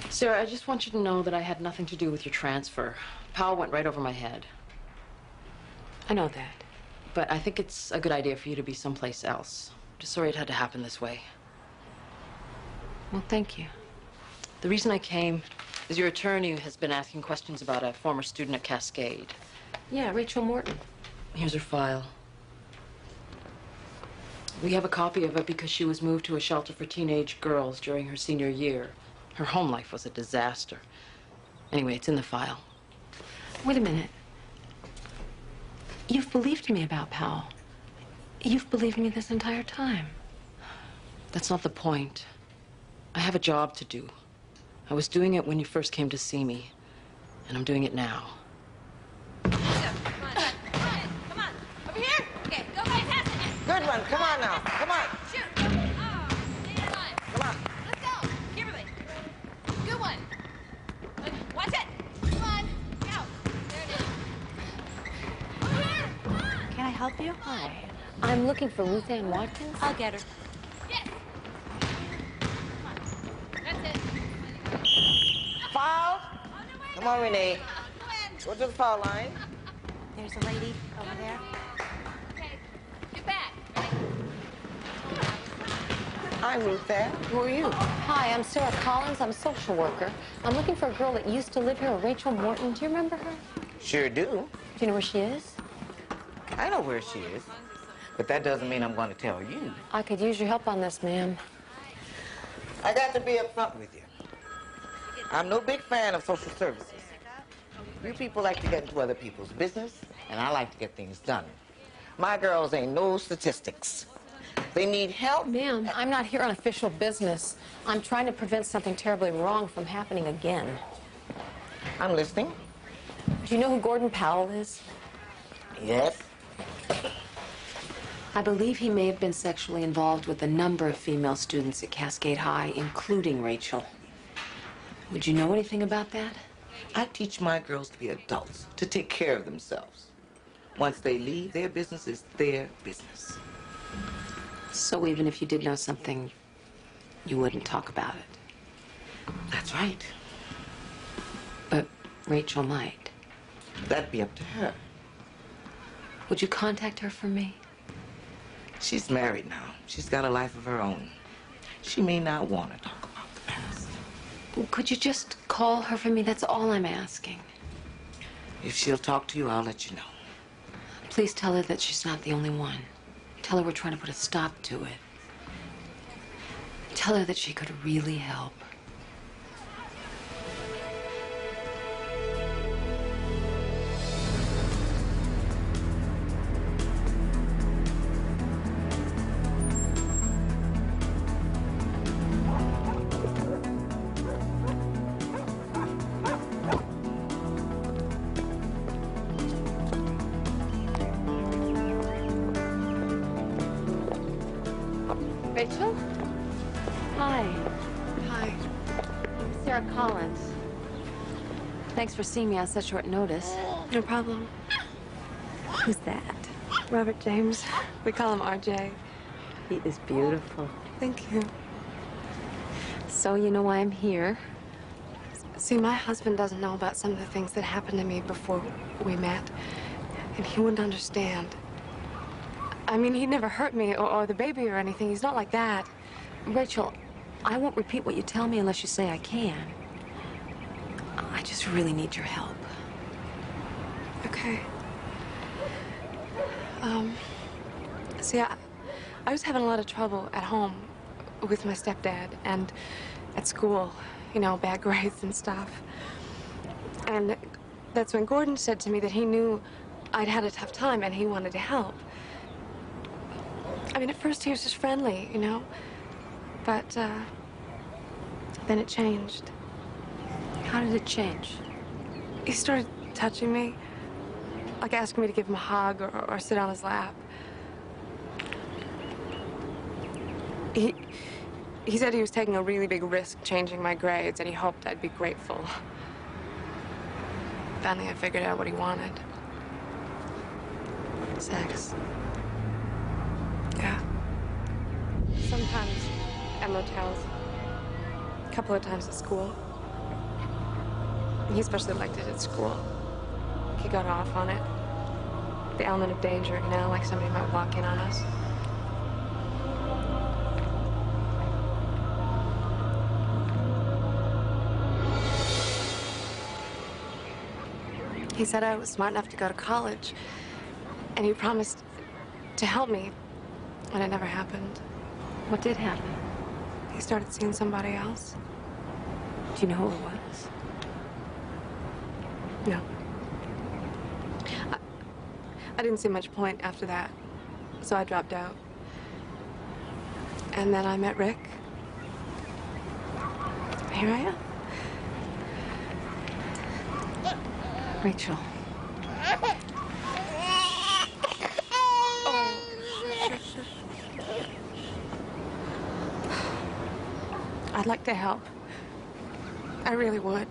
Sarah, I just want you to know that I had nothing to do with your transfer. Powell went right over my head. I know that. But I think it's a good idea for you to be someplace else. Just sorry it had to happen this way. Well, thank you. The reason I came is your attorney has been asking questions about a former student at Cascade. Yeah, Rachel Morton. Here's her file. We have a copy of it because she was moved to a shelter for teenage girls during her senior year. Her home life was a disaster. Anyway, it's in the file. Wait a minute. You've believed me about Powell. You've believed me this entire time. That's not the point. I have a job to do. I was doing it when you first came to see me, and I'm doing it now. Come on. Over here. Okay, go fantastic. Good one. Come on now. Come on. Shoot. Oh, stay in line. Come on. Let's go. Kimberly. Good one. Watch it. Come on. Go. There it is. Over here. Come on. Can I help you? Hi. I'm looking for Ruth Ann Watkins. I'll get her. Yes. That's it. Foul. Come on, Renee. Go to the foul line. There's a lady over there. Okay. Get back. I'm Ruth Ann. Who are you? Hi, I'm Sarah Collins. I'm a social worker. I'm looking for a girl that used to live here, Rachel Morton. Do you remember her? Sure do. Do you know where she is? I know where she is, but that doesn't mean I'm going to tell you. I could use your help on this, ma'am. I got to be upfront with you. I'm no big fan of social services. You people like to get into other people's business, and I like to get things done. My girls ain't no statistics. They need help. Ma'am, I'm not here on official business. I'm trying to prevent something terribly wrong from happening again. I'm listening. Do you know who Gordon Powell is? Yes. I believe he may have been sexually involved with a number of female students at Cascade High, including Rachel. Would you know anything about that? I teach my girls to be adults, to take care of themselves. Once they leave, their business is their business. So even if you did know something, you wouldn't talk about it? That's right. But Rachel might. That'd be up to her. Would you contact her for me? She's married now. She's got a life of her own. She may not want to talk about the past. Could you just call her for me? That's all I'm asking. If she'll talk to you, I'll let you know. Please tell her that she's not the only one. Tell her we're trying to put a stop to it. Tell her that she could really help. Rachel? Hi. Hi. I'm Sarah Collins. Thanks for seeing me on such short notice. No problem. Who's that? Robert James. We call him RJ. He is beautiful. Thank you. So you know why I'm here? See, my husband doesn't know about some of the things that happened to me before we met, and he wouldn't understand. I mean, he'd never hurt me or the baby or anything. He's not like that. Rachel, I won't repeat what you tell me unless you say I can. I just really need your help. Okay. See, I was having a lot of trouble at home with my stepdad and at school, you know, bad grades and stuff. And that's when Gordon said to me that he knew I'd had a tough time and he wanted to help. I mean, at first he was just friendly, you know, but then it changed. How did it change? He started touching me, like asking me to give him a hug or sit on his lap. He said he was taking a really big risk changing my grades, and he hoped I'd be grateful. Finally, I figured out what he wanted. Sex. Yeah. Sometimes at motels. A couple of times at school. He especially liked it at school. He got off on it. The element of danger, you know, like somebody might walk in on us. He said I was smart enough to go to college, and he promised to help me, and it never happened. What did happen? He started seeing somebody else. Do you know who it was? No. I didn't see much point after that, so I dropped out. And then I met Rick. Here I am. Rachel. Oh, shush. I'd like to help. I really would.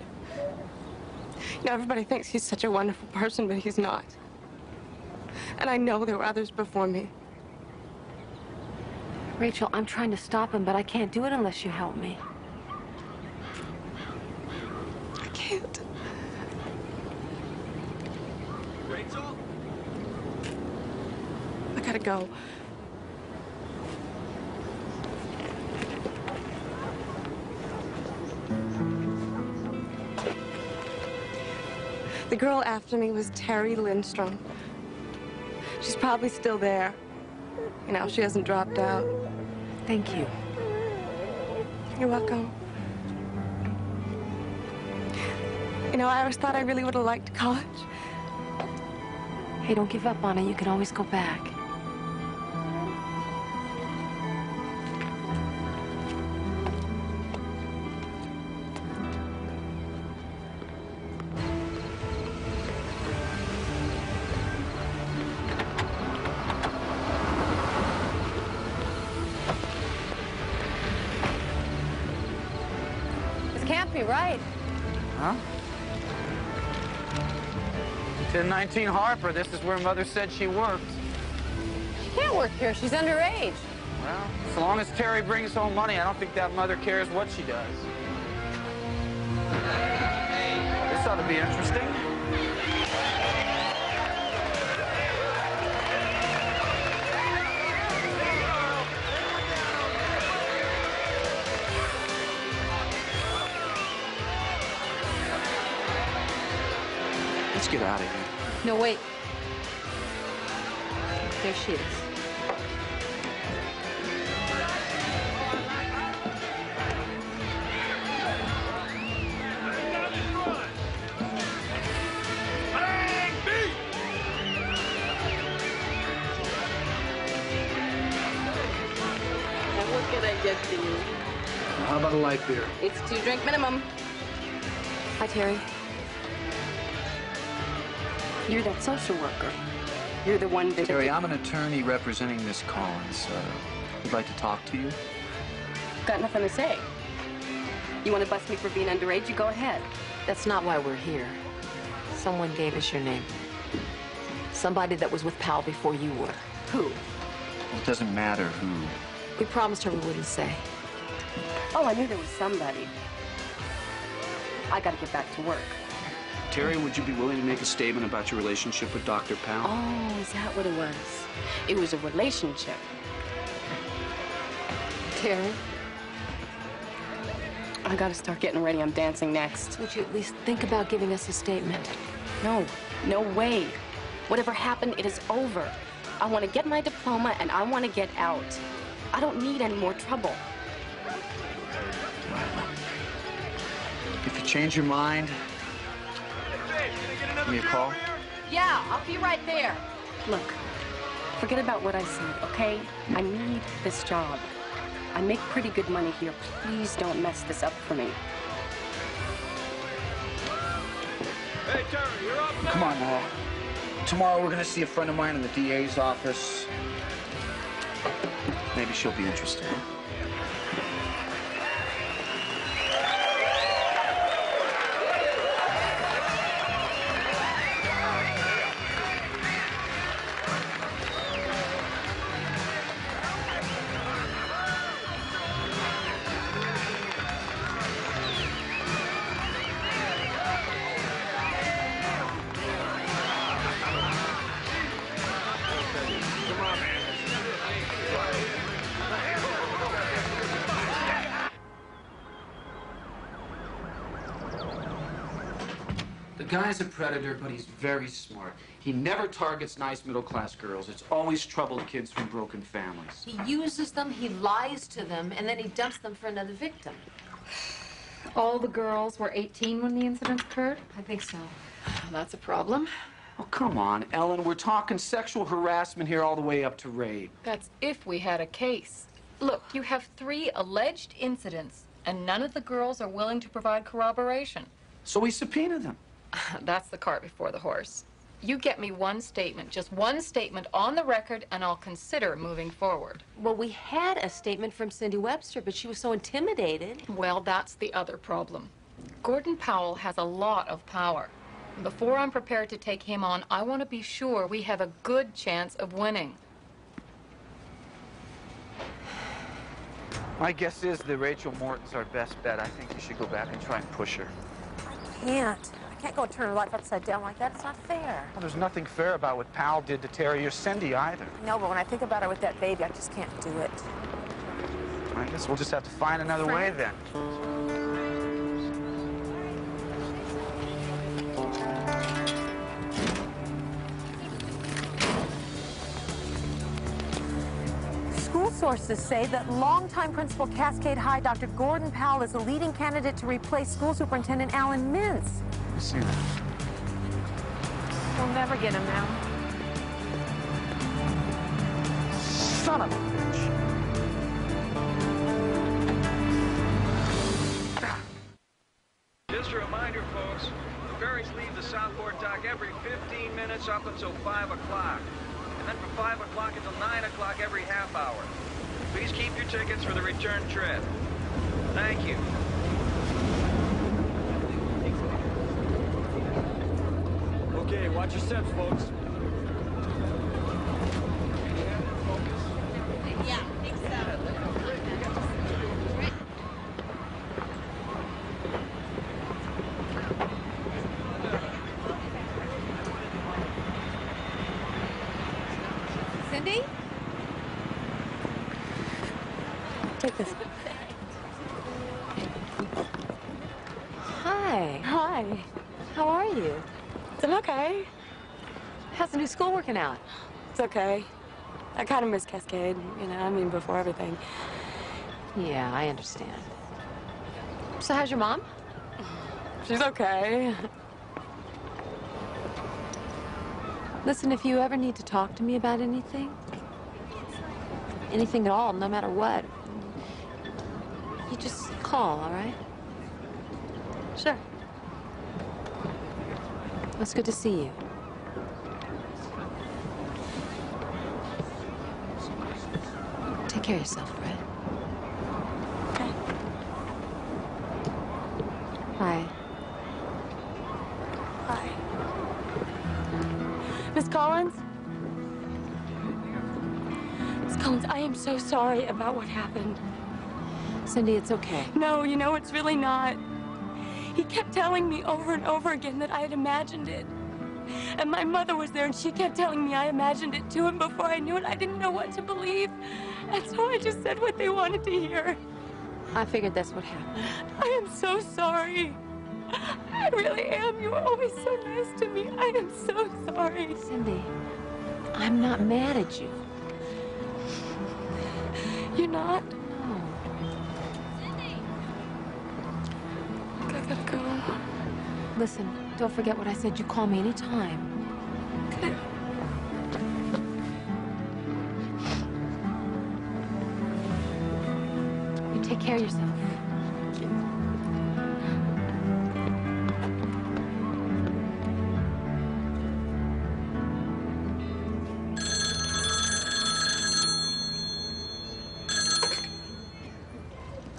You know, everybody thinks he's such a wonderful person, but he's not. And I know there were others before me. Rachel, I'm trying to stop him, but I can't do it unless you help me. I can't. Rachel? I gotta go. The girl after me was Terry Lindstrom. She's probably still there. You know, she hasn't dropped out. Thank you. You're welcome. You know, I always thought I really would have liked college. Hey, don't give up on it. You can always go back. This can't be right. Huh? 1019 Harper, this is where Mother said she worked. She can't work here. She's underage. Well, as long as Terry brings home money, I don't think that mother cares what she does. This ought to be interesting. Let's get out of here. No, wait. There she is. And what can I get to you? How about a light beer? It's 2-drink minimum. Hi, Terry. You're that social worker. You're the one that... Terry, I'm an attorney representing Miss Collins. Would like to talk to you. Got nothing to say. You want to bust me for being underage? You go ahead. That's not why we're here. Someone gave us your name. Somebody that was with Powell before you were. Who? It doesn't matter who. We promised her we wouldn't say. Oh, I knew there was somebody. I got to get back to work. Terry, would you be willing to make a statement about your relationship with Dr. Powell? Oh, is that what it was? It was a relationship. Terry? I gotta start getting ready. I'm dancing next. Would you at least think about giving us a statement? No, no way. Whatever happened, it is over. I want to get my diploma and I want to get out. I don't need any more trouble. If you change your mind, give me a call. Yeah, I'll be right there. Look, forget about what I said, okay? I need this job. I make pretty good money here. Please don't mess this up for me. Hey, Terry, you're up now. Come on now. Tomorrow we're going to see a friend of mine in the DA's office. Maybe she'll be interested. The guy's a predator, but he's very smart. He never targets nice middle-class girls. It's always troubled kids from broken families. He uses them, he lies to them, and then he dumps them for another victim. All the girls were 18 when the incident occurred? I think so. That's a problem. Oh, come on, Ellen. We're talking sexual harassment here all the way up to rape. That's if we had a case. Look, you have 3 alleged incidents, and none of the girls are willing to provide corroboration. So we subpoena them. That's the cart before the horse. You get me one statement, just one statement on the record, and I'll consider moving forward. Well, we had a statement from Cindy Webster, but she was so intimidated. Well, that's the other problem. Gordon Powell has a lot of power. Before I'm prepared to take him on, I want to be sure we have a good chance of winning. My guess is that Rachel Morton's our best bet. I think you should go back and try and push her. Can't. I can't go and turn her life upside down like that. It's not fair. Well, there's nothing fair about what Powell did to Terry or Cindy either. No, but when I think about her with that baby, I just can't do it. I guess we'll just have to find another way then. sources say that longtime principal Cascade High, Dr. Gordon Powell, is the leading candidate to replace School Superintendent Alan Mintz. You see that? We'll never get him now. Son of a bitch. Just a reminder, folks, the ferries leave the Southport dock every 15 minutes up until 5 o'clock. And then from 5 o'clock until 9 o'clock every half hour. Please keep your tickets for the return trip. Thank you. Okay, watch your steps, folks. Yeah, I think so. Cindy? Take this. Hi. Hi. How are you? I'm okay. How's the new school working out? It's okay. I kind of miss Cascade, you know, I mean, before everything. Yeah, I understand. So how's your mom? She's okay. Listen, if you ever need to talk to me about anything at all, no matter what, you just call, all right? Sure. It's good to see you. Take care of yourself, Brett. Okay. Bye. Bye. Miss Collins? Miss Collins, I am so sorry about what happened. Cindy, it's okay. No, you know, it's really not. He kept telling me over and over again that I had imagined it. And my mother was there, and she kept telling me I imagined it too, and before I knew it, I didn't know what to believe. And so I just said what they wanted to hear. I figured that's what happened. I am so sorry. I really am. You were always so nice to me. I am so sorry. Cindy, I'm not mad at you. You're not? No. I gotta go. Listen, don't forget what I said. You call me anytime. Okay. You take care of yourself.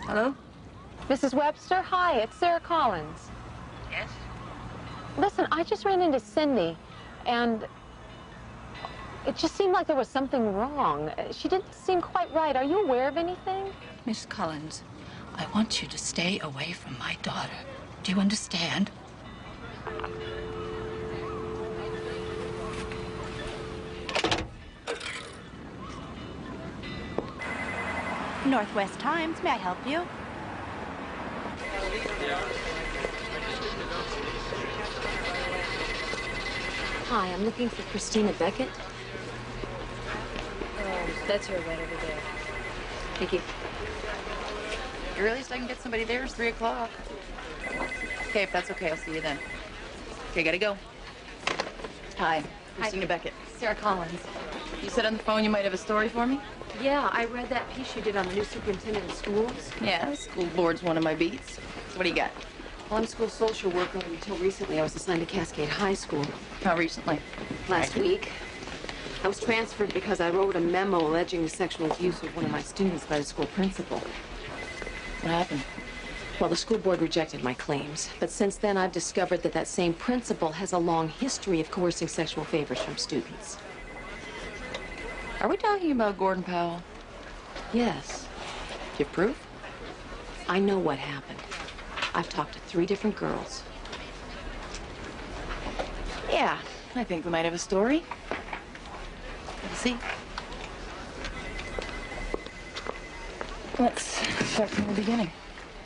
Hello? Mrs. Webster, hi, it's Sarah Collins. Yes? Listen, I just ran into Cindy, and it just seemed like there was something wrong. She didn't seem quite right. Are you aware of anything? Miss Collins, I want you to stay away from my daughter. Do you understand? Northwest Times, may I help you? Hi, I'm looking for Christina Beckett. That's her right over there. Thank you. The earliest I can get somebody there is 3 o'clock. Okay, if that's okay, I'll see you then. Okay, gotta go. Hi, Christina Beckett. Sarah Collins. You said on the phone you might have a story for me? Yeah, I read that piece you did on the new superintendent of schools. Yeah, school board's one of my beats. So what do you got? Well, I'm school social worker, and until recently I was assigned to Cascade High School. How recently? Last week. I was transferred because I wrote a memo alleging the sexual abuse of one of my students by the school principal. What happened? Well, the school board rejected my claims, but since then I've discovered that that same principal has a long history of coercing sexual favors from students. Are we talking about Gordon Powell? Yes. Do you have proof? I know what happened. I've talked to 3 different girls. Yeah, I think we might have a story. Let's see. Let's start from the beginning.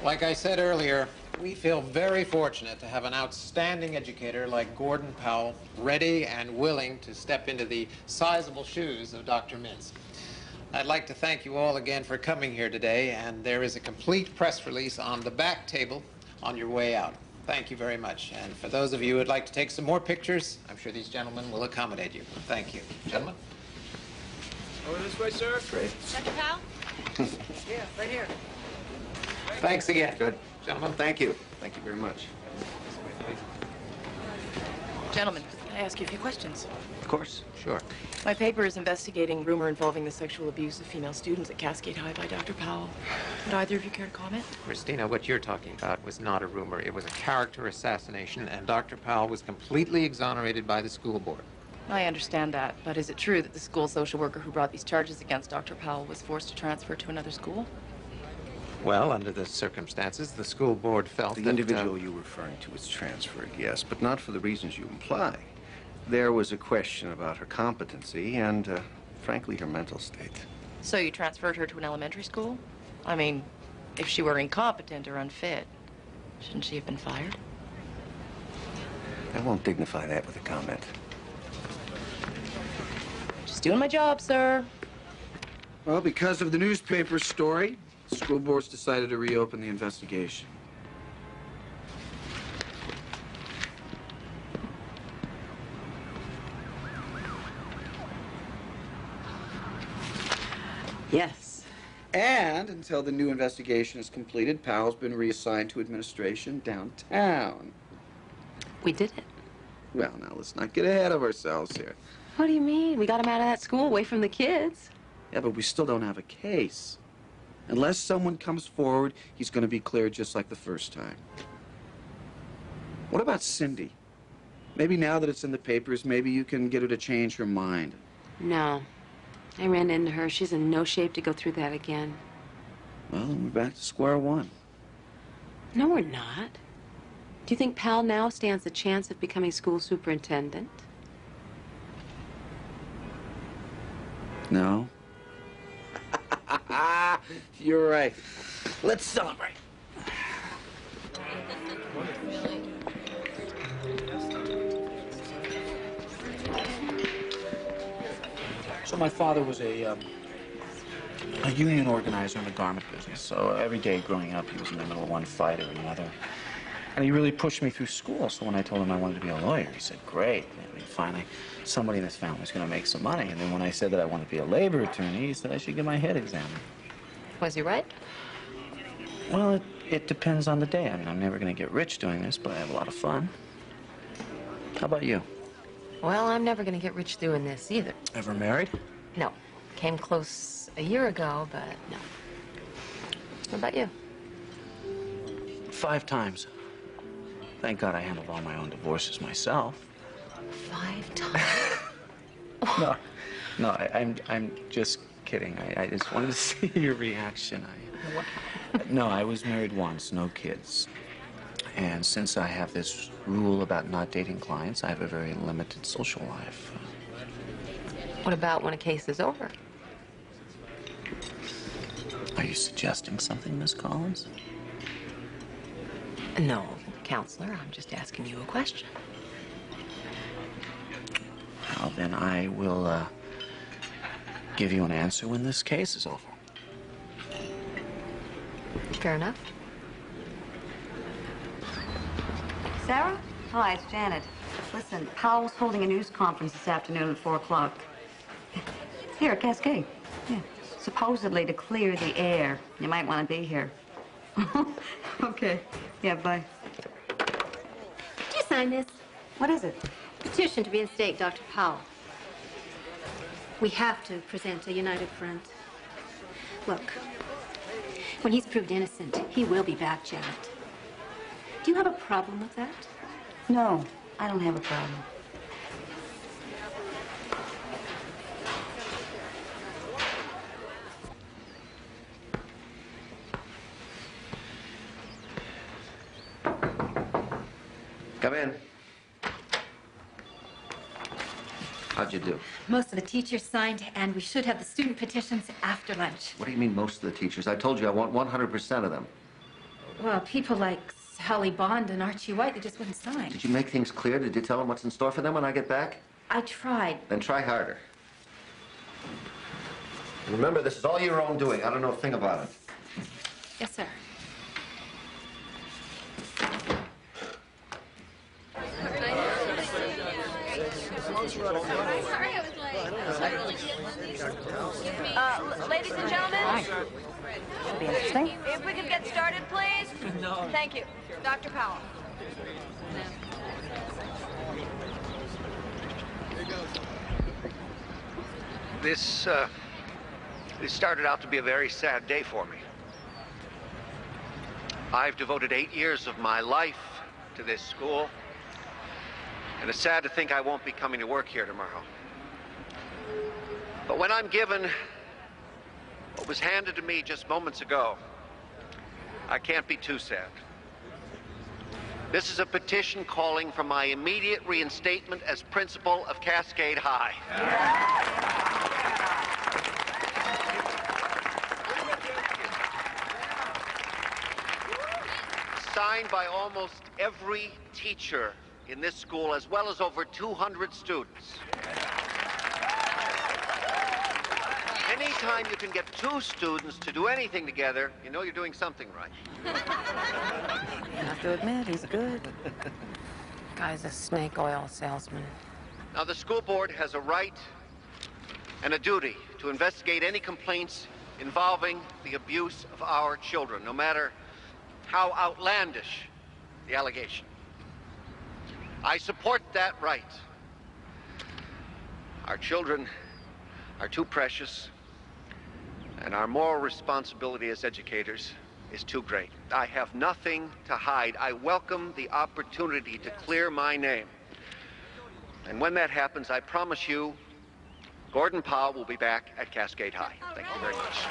Like I said earlier, we feel very fortunate to have an outstanding educator like Gordon Powell, ready and willing to step into the sizable shoes of Dr. Mintz. I'd like to thank you all again for coming here today, and there is a complete press release on the back table on your way out. Thank you very much. And for those of you who would like to take some more pictures, I'm sure these gentlemen will accommodate you. Thank you. Gentlemen? Over this way, sir. Great. Dr. Powell? Yeah, right here. Thanks again. Good. Gentlemen, Thank you. Thank you very much. Gentlemen, can I ask you a few questions? Of course. Sure. My paper is investigating rumor involving the sexual abuse of female students at Cascade High by Dr. Powell. Would either of you care to comment? Christina, what you're talking about was not a rumor. It was a character assassination, and Dr. Powell was completely exonerated by the school board. I understand that, but is it true that the school social worker who brought these charges against Dr. Powell was forced to transfer to another school? Well, under the circumstances, the school board felt The that... individual you're referring to is transferred, yes, but not for the reasons you imply. There was a question about her competency and, frankly, her mental state. So you transferred her to an elementary school? I mean, if she were incompetent or unfit, shouldn't she have been fired? I won't dignify that with a comment. Just doing my job, sir. Well, because of the newspaper story, the school board's decided to reopen the investigation. Yes. And until the new investigation is completed, Powell's been reassigned to administration downtown. We did it. Well, now, let's not get ahead of ourselves here. What do you mean? We got him out of that school, away from the kids. Yeah, but we still don't have a case. Unless someone comes forward, he's going to be cleared just like the first time. What about Cindy? Maybe now that it's in the papers, maybe you can get her to change her mind. No. I ran into her. She's in no shape to go through that again. Well, then we're back to square one. No, we're not. Do you think Powell now stands a chance of becoming school superintendent? No. You're right. Let's celebrate. So my father was a union organizer in the garment business. So every day growing up, he was in the middle of one fight or another. And he really pushed me through school. So when I told him I wanted to be a lawyer, he said, great. I mean, finally, somebody in this family is going to make some money. And then when I said that I wanted to be a labor attorney, he said I should get my head examined. Was he right? Well, it depends on the day. I mean, I'm never going to get rich doing this, but I have a lot of fun. How about you? Well, I'm never going to get rich doing this either. Ever married? No. Came close a year ago, but no. What about you? 5 times. Thank God I handled all my own divorces myself. 5 times? No, I'm just kidding. I just wanted to see your reaction. No, I was married once, no kids. And since I have this rule about not dating clients, I have a very limited social life. What about when a case is over? Are you suggesting something, Miss Collins? No, counselor. I'm just asking you a question. Well, then I will give you an answer when this case is over. Fair enough. Sarah? Hi, it's Janet. Listen, Powell's holding a news conference this afternoon at 4 o'clock. Here at Cascade. Yeah. Supposedly to clear the air. You might want to be here. Okay. Yeah, bye. Did you sign this? What is it? Petition to reinstate Dr. Powell. We have to present a united front. Look, when he's proved innocent, he will be back, Janet. Do you have a problem with that? No, I don't have a problem. Come in. How'd you do? Most of the teachers signed, and we should have the student petitions after lunch. What do you mean, most of the teachers? I told you I want 100% of them. Well, people like Sally Bond and Archie White, they just wouldn't sign. Did you make things clear? Did you tell them what's in store for them when I get back? I tried. Then try harder. Remember, this is all your own doing. I don't know a thing about it. Yes, sir. Ladies and gentlemen. Should be interesting. If we could get started, please. No. Thank you. Dr. Powell. This started out to be a very sad day for me. I've devoted 8 years of my life to this school, and it's sad to think I won't be coming to work here tomorrow. But when I'm given what was handed to me just moments ago, I can't be too sad. This is a petition calling for my immediate reinstatement as principal of Cascade High. Signed by almost every teacher in this school, as well as over 200 students. Anytime you can get 2 students to do anything together, you know you're doing something right. I have to admit, he's good. Guy's a snake oil salesman. Now, the school board has a right and a duty to investigate any complaints involving the abuse of our children, no matter how outlandish the allegation. I support that right. Our children are too precious, and our moral responsibility as educators is too great. I have nothing to hide. I welcome the opportunity to clear my name. And when that happens, I promise you, Gordon Powell will be back at Cascade High. Thank you very much.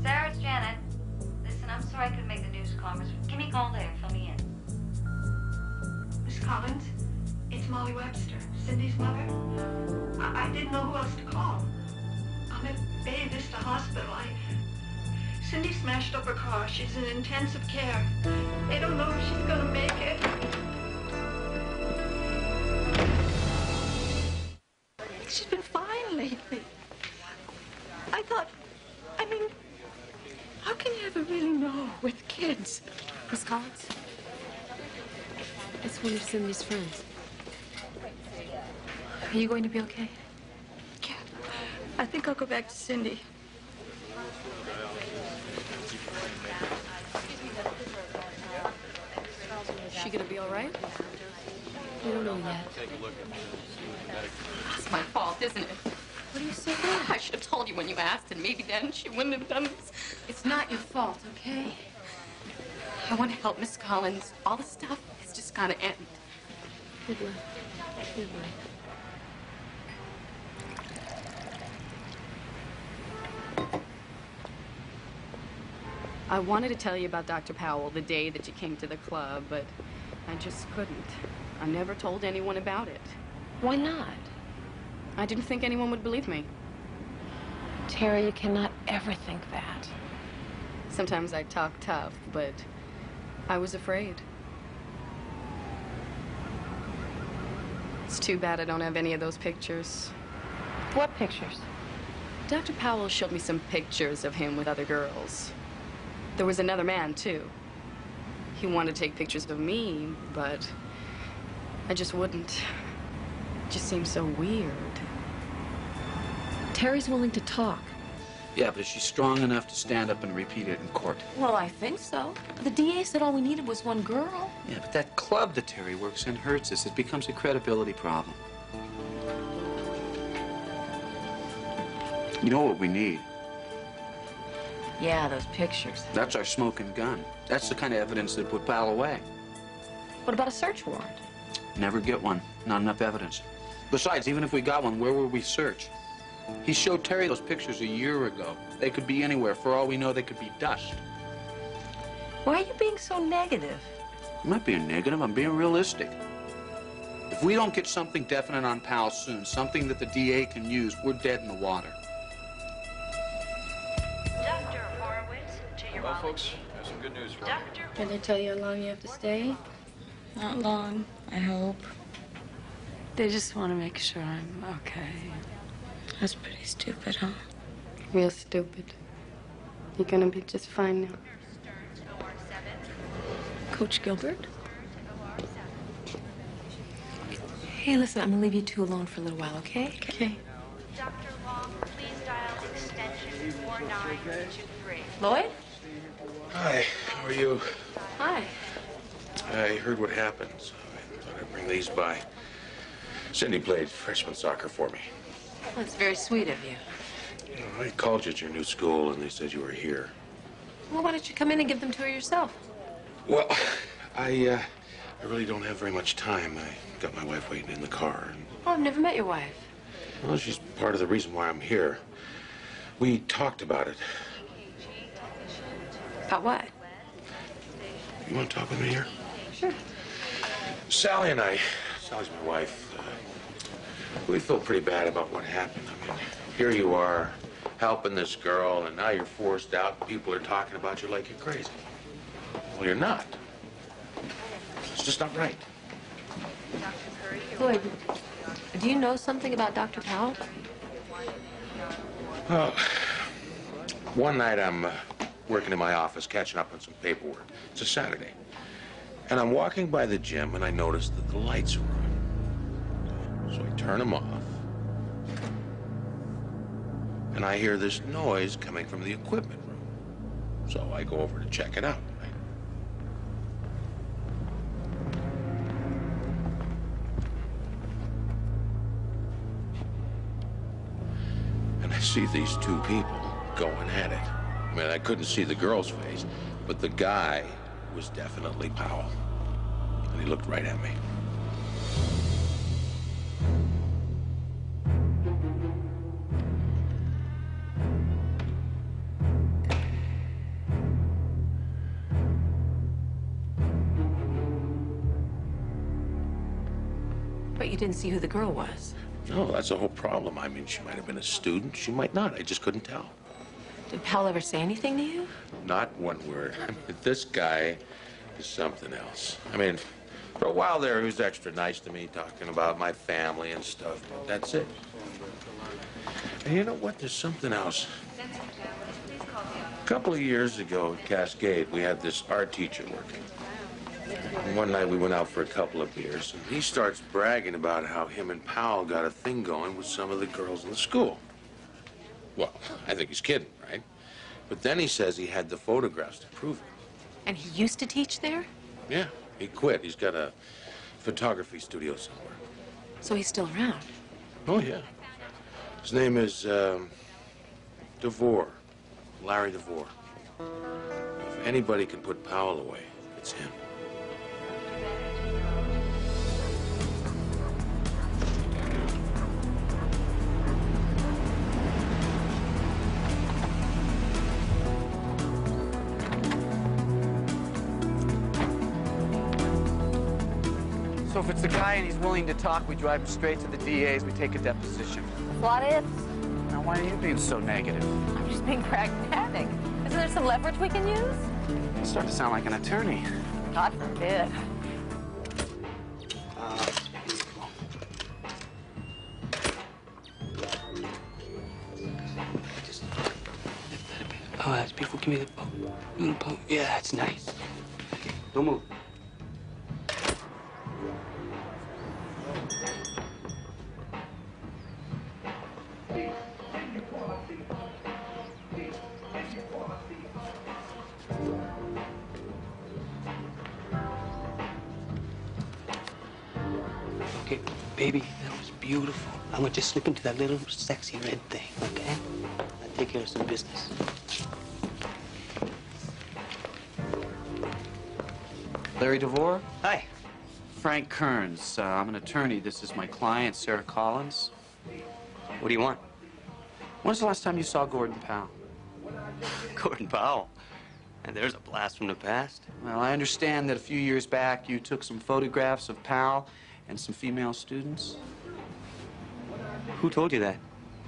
Sarah, it's Janet. Listen, I'm sorry I couldn't make the news conference. Give me a call later. Fill me in. Miss Collins, it's Molly Webster, Cindy's mother. I didn't know who else to call. I'm at Bay Vista Hospital. Cindy smashed up her car. She's in intensive care. They don't know if she's gonna make it. She's been fine lately. I mean, how can you ever really know with kids? Miss Collins? It's one of Cindy's friends. Are you going to be okay? Yeah. I think I'll go back to Cindy. Is she gonna be all right? We don't know yet. It's my fault, isn't it? What do you say? I should have told you when you asked, and maybe then she wouldn't have done this. It's not your fault, okay? I want to help Miss Collins. All the stuff is just gotta end. Good luck. Good luck. I wanted to tell you about Dr. Powell the day that you came to the club, but I just couldn't. I never told anyone about it. Why not? I didn't think anyone would believe me. Terry, you cannot ever think that. Sometimes I talk tough, but I was afraid. It's too bad I don't have any of those pictures. What pictures? Dr. Powell showed me some pictures of him with other girls. There was another man, too. He wanted to take pictures of me, but I just wouldn't. It just seemed so weird. Terry's willing to talk. Yeah, but is she strong enough to stand up and repeat it in court? Well, I think so. The DA said all we needed was one girl. Yeah, but that club that Terry works in hurts us. It becomes a credibility problem. You know what we need? Yeah, those pictures. That's our smoking gun. That's the kind of evidence that put Powell away. What about a search warrant? Never get one. Not enough evidence. Besides, even if we got one, where would we search? He showed Terry those pictures a year ago. They could be anywhere. For all we know, they could be dust. Why are you being so negative? I'm not being negative. I'm being realistic. If we don't get something definite on Powell soon, something that the DA can use, we're dead in the water. Dr. Horowitz to your Well, folks, I have some good news for you. Can they tell you how long you have to stay? Not long, I hope. They just want to make sure I'm okay. That's pretty stupid, huh? Real stupid. You're gonna be just fine now. Coach Gilbert? Hey, listen, I'm gonna leave you two alone for a little while, okay? Okay. Dr. Long, please dial extension 4923. Lloyd? Hi, how are you? Hi. I heard what happened, so I thought I'd bring these by. Cindy played freshman soccer for me. That's very sweet of you. You know, I called you at your new school, and they said you were here. Well, why don't you come in and give them to her yourself? Well, I really don't have very much time. I got my wife waiting in the car. And, Oh, I've never met your wife. well, she's part of the reason why I'm here. We talked about it. About what? You want to talk with me here? Sure. Sally's my wife. We feel pretty bad about what happened. I mean, here you are, helping this girl, and now you're forced out, and people are talking about you like you're crazy. Well, you're not. It's just not right. Lloyd, do you know something about Dr. Powell? Well, one night I'm working in my office, catching up on some paperwork. It's a Saturday. And I'm walking by the gym, and I notice that the lights are on. So I turn them off. And I hear this noise coming from the equipment room. So I go over to check it out. And I see these two people going at it. I mean, I couldn't see the girl's face, but the guy was definitely Powell. And he looked right at me. But you didn't see who the girl was. No, that's the whole problem. I mean, she might have been a student. She might not. I just couldn't tell. Did Powell ever say anything to you? Not one word. I mean, this guy is something else. I mean, for a while there, he was extra nice to me, talking about my family and stuff, but that's it. And you know what? There's something else. A couple of years ago at Cascade, we had this art teacher working. And one night we went out for a couple of beers, and he starts bragging about how him and Powell got a thing going with some of the girls in the school. Well, I think he's kidding, right? But then he says he had the photographs to prove it. And he used to teach there? Yeah, he quit. He's got a photography studio somewhere. So he's still around? Oh, yeah. His name is, DeVore. Larry DeVore. If anybody can put Powell away, it's him. So if it's the guy and he's willing to talk, we drive him straight to the DA's, we take a deposition. What if? Now, why are you being so negative? I'm just being pragmatic. Isn't there some leverage we can use? You start to sound like an attorney. God forbid. Oh, that's beautiful. Give me the poke. Give me the poke. Yeah, that's nice. Okay, don't move. Okay, baby, that was beautiful. I want you to slip into that little sexy red thing, okay? I'll take care of some business. Larry DeVore? Hi. Frank Kearns. I'm an attorney. This is my client, Sarah Collins. What do you want? When's the last time you saw Gordon Powell? Gordon Powell? And there's a blast from the past. Well, I understand that a few years back you took some photographs of Powell and some female students. Who told you that?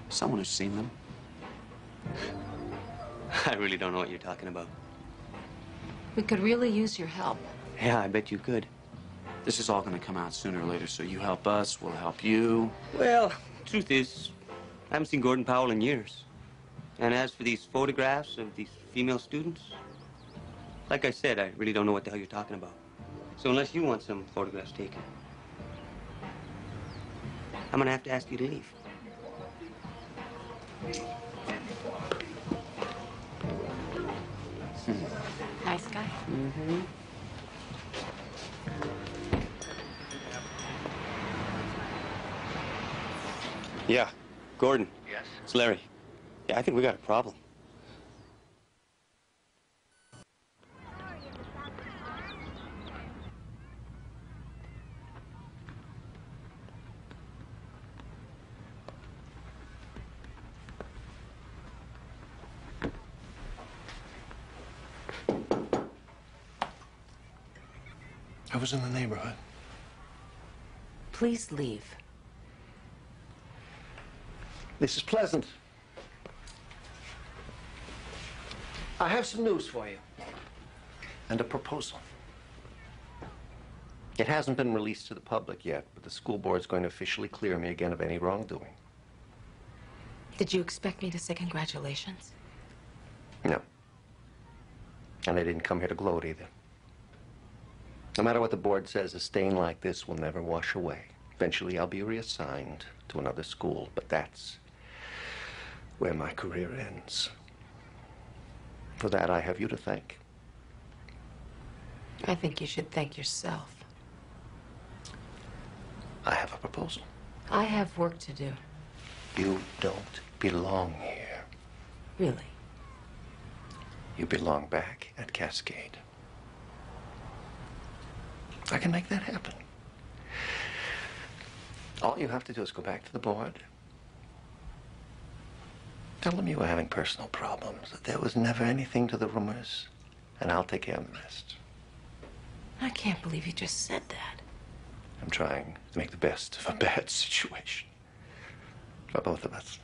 Someone who's seen them. I really don't know what you're talking about. We could really use your help. Yeah, I bet you could. This is all going to come out sooner or later, so you help us, we'll help you. Well, truth is, I haven't seen Gordon Powell in years. And as for these photographs of these female students, like I said, I really don't know what the hell you're talking about. So unless you want some photographs taken, I'm gonna have to ask you to leave. Nice guy. Mm-hmm. Yeah, Gordon. Yes? It's Larry. Yeah, I think we got a problem. I was in the neighborhood. Please leave. This is Pleasant. I have some news for you. And a proposal. It hasn't been released to the public yet, but the school board's going to officially clear me again of any wrongdoing. Did you expect me to say congratulations? No. And I didn't come here to gloat either. No matter what the board says, a stain like this will never wash away. Eventually, I'll be reassigned to another school, but that's where my career ends. For that, I have you to thank. I think you should thank yourself. I have a proposal. I have work to do. You don't belong here. Really? You belong back at Cascade. I can make that happen. All you have to do is go back to the board. Tell them you were having personal problems, that there was never anything to the rumors, and I'll take care of the rest. I can't believe you just said that. I'm trying to make the best of a bad situation. For both of us.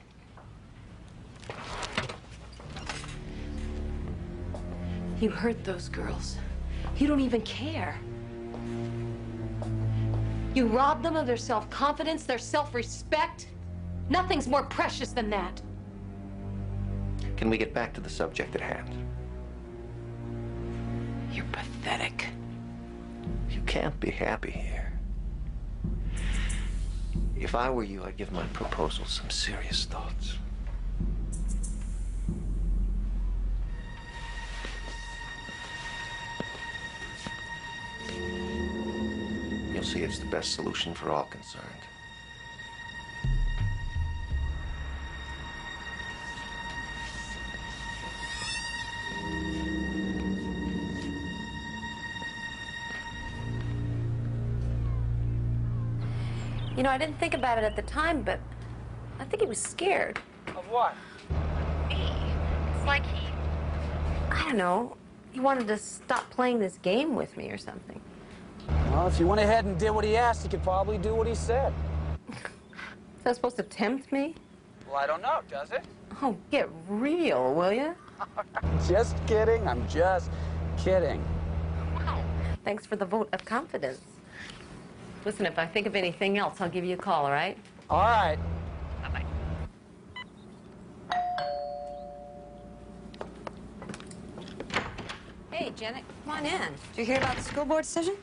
You hurt those girls. You don't even care. You robbed them of their self-confidence, their self-respect. Nothing's more precious than that. Can we get back to the subject at hand? You're pathetic. You can't be happy here. If I were you, I'd give my proposal some serious thoughts. You'll see it's the best solution for all concerned. You know, I didn't think about it at the time, but I think he was scared. Of what? Me. It's like I don't know, he wanted to stop playing this game with me or something. Well, if you went ahead and did what he asked, he could probably do what he said. Is that supposed to tempt me? Well, I don't know, does it? Oh, get real, will you? Just kidding. I'm just kidding. Wow. Thanks for the vote of confidence. Listen, if I think of anything else, I'll give you a call, all right? All right. Bye-bye. Hey, Janet, come on in. Did you hear about the school board decision?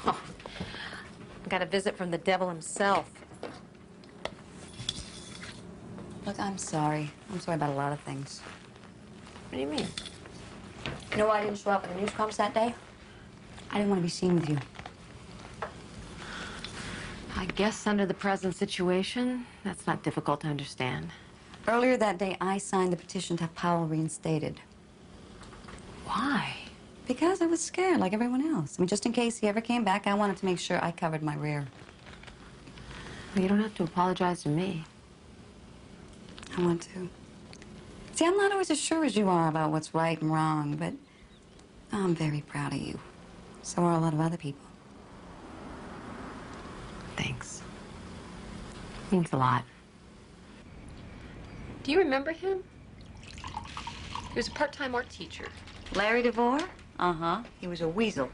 Oh, I got a visit from the devil himself. Look, I'm sorry. I'm sorry about a lot of things. What do you mean? You know why I didn't show up at the news conference that day? I didn't want to be seen with you. I guess under the present situation, that's not difficult to understand. Earlier that day, I signed the petition to have Powell reinstated. Why? Because I was scared, like everyone else. I mean, just in case he ever came back, I wanted to make sure I covered my rear. Well, you don't have to apologize to me. I want to. See, I'm not always as sure as you are about what's right and wrong, but I'm very proud of you. So are a lot of other people. Thanks. Means a lot. Do you remember him? He was a part-time art teacher. Larry DeVore? Uh-huh. He was a weasel.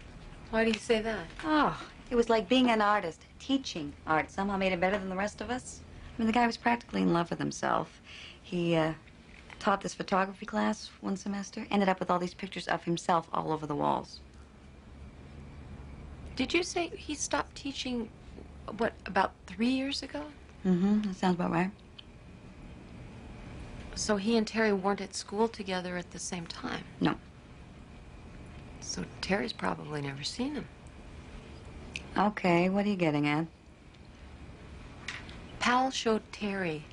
Why do you say that? Oh, it was like being an artist. Teaching art somehow made him better than the rest of us. I mean, the guy was practically in love with himself. He, taught this photography class one semester, ended up with all these pictures of himself all over the walls. Did you say he stopped teaching, what, about 3 years ago? Mm-hmm. That sounds about right. So he and Terry weren't at school together at the same time? No. So Terry's probably never seen him. Okay, what are you getting at? Powell showed Terry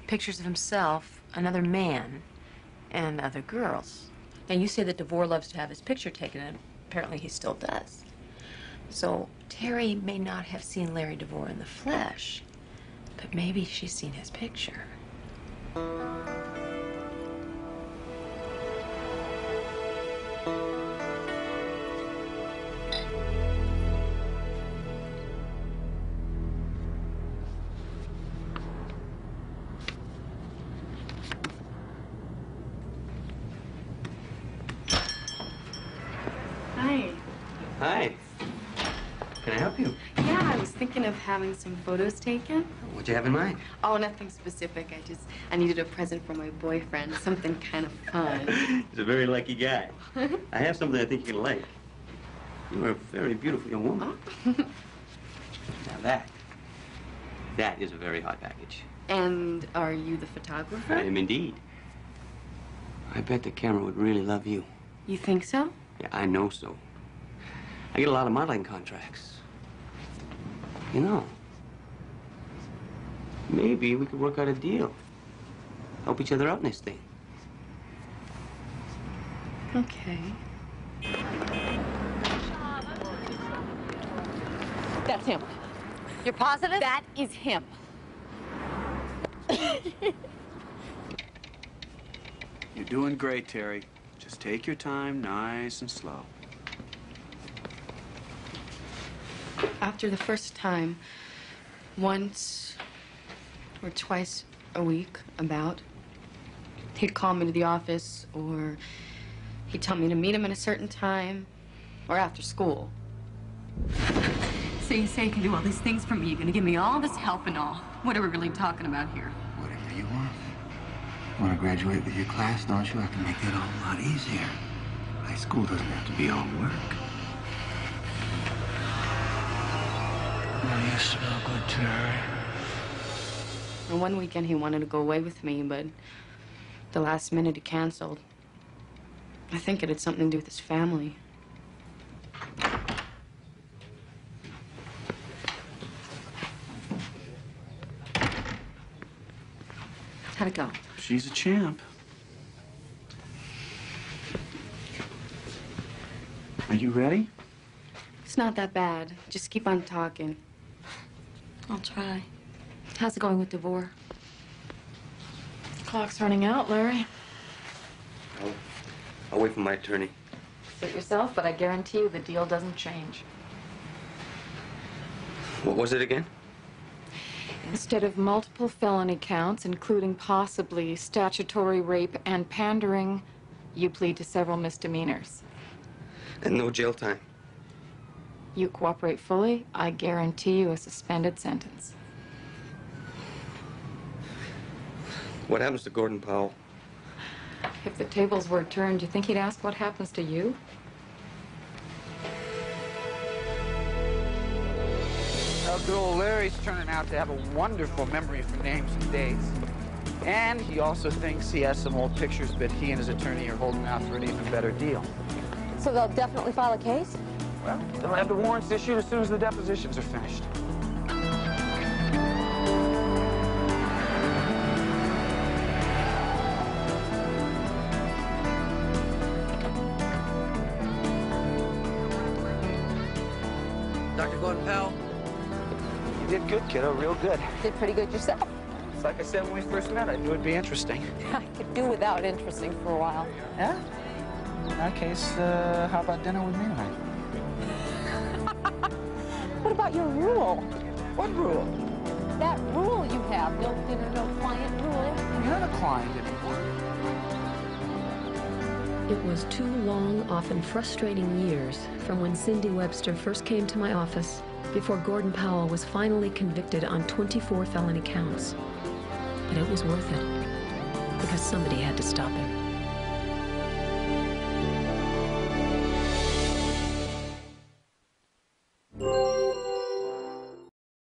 pictures of himself, another man, and other girls. Now, you say that DeVore loves to have his picture taken, and apparently he still does. So Terry may not have seen Larry DeVore in the flesh, but maybe she's seen his picture. Hi. Hi. Can I help you? Yeah, I was thinking of having some photos taken. What'd you have in mind? Oh, nothing specific. I needed a present for my boyfriend, something kind of fun. He's a very lucky guy. I have something I think you're gonna like. You are a very beautiful young woman. Now that is a very hot package. And are you the photographer? I am indeed. I bet the camera would really love you. You think so? Yeah, I know so. I get a lot of modeling contracts. You know, maybe we could work out a deal. Help each other out in this thing. Okay. That's him. You're positive? That is him. You're doing great, Terry. Just take your time, nice and slow. After the first time, once or twice a week, about, he'd call me to the office, or he'd tell me to meet him at a certain time, or after school. So you say you can do all these things for me. You're gonna give me all this help and all. What are we really talking about here? Whatever you want. Want to graduate with your class, don't you? I can make that all a lot easier. High school doesn't have to be all work. Oh, you smell good, Terry. And one weekend he wanted to go away with me, but the last minute he canceled. I think it had something to do with his family. How'd it go? She's a champ. Are you ready? It's not that bad. Just keep on talking. I'll try. How's it going with DeVore? Clock's running out, Larry. I'll wait for my attorney. Suit yourself, but I guarantee you the deal doesn't change. What was it again? Instead of multiple felony counts, including possibly statutory rape and pandering, you plead to several misdemeanors. And no jail time. You cooperate fully, I guarantee you a suspended sentence. What happens to Gordon Powell? If the tables were turned, do you think he'd ask what happens to you? Well, good old Larry's turning out to have a wonderful memory for names and dates. And he also thinks he has some old pictures, but he and his attorney are holding out for an even better deal. So they'll definitely file a case? Well, they'll have the warrants issued as soon as the depositions are finished. Dr. Gordon Powell? You did good, kiddo, real good. Did pretty good yourself. Just like I said when we first met, I knew it'd be interesting. I could do without interesting for a while. Yeah? In that case, how about dinner with me tonight? What about your rule? What rule? That rule you have, no dinner, no client rule. You're not a client anymore. It was 2 long, often frustrating years from when Cindy Webster first came to my office before Gordon Powell was finally convicted on 24 felony counts. But it was worth it, because somebody had to stop him.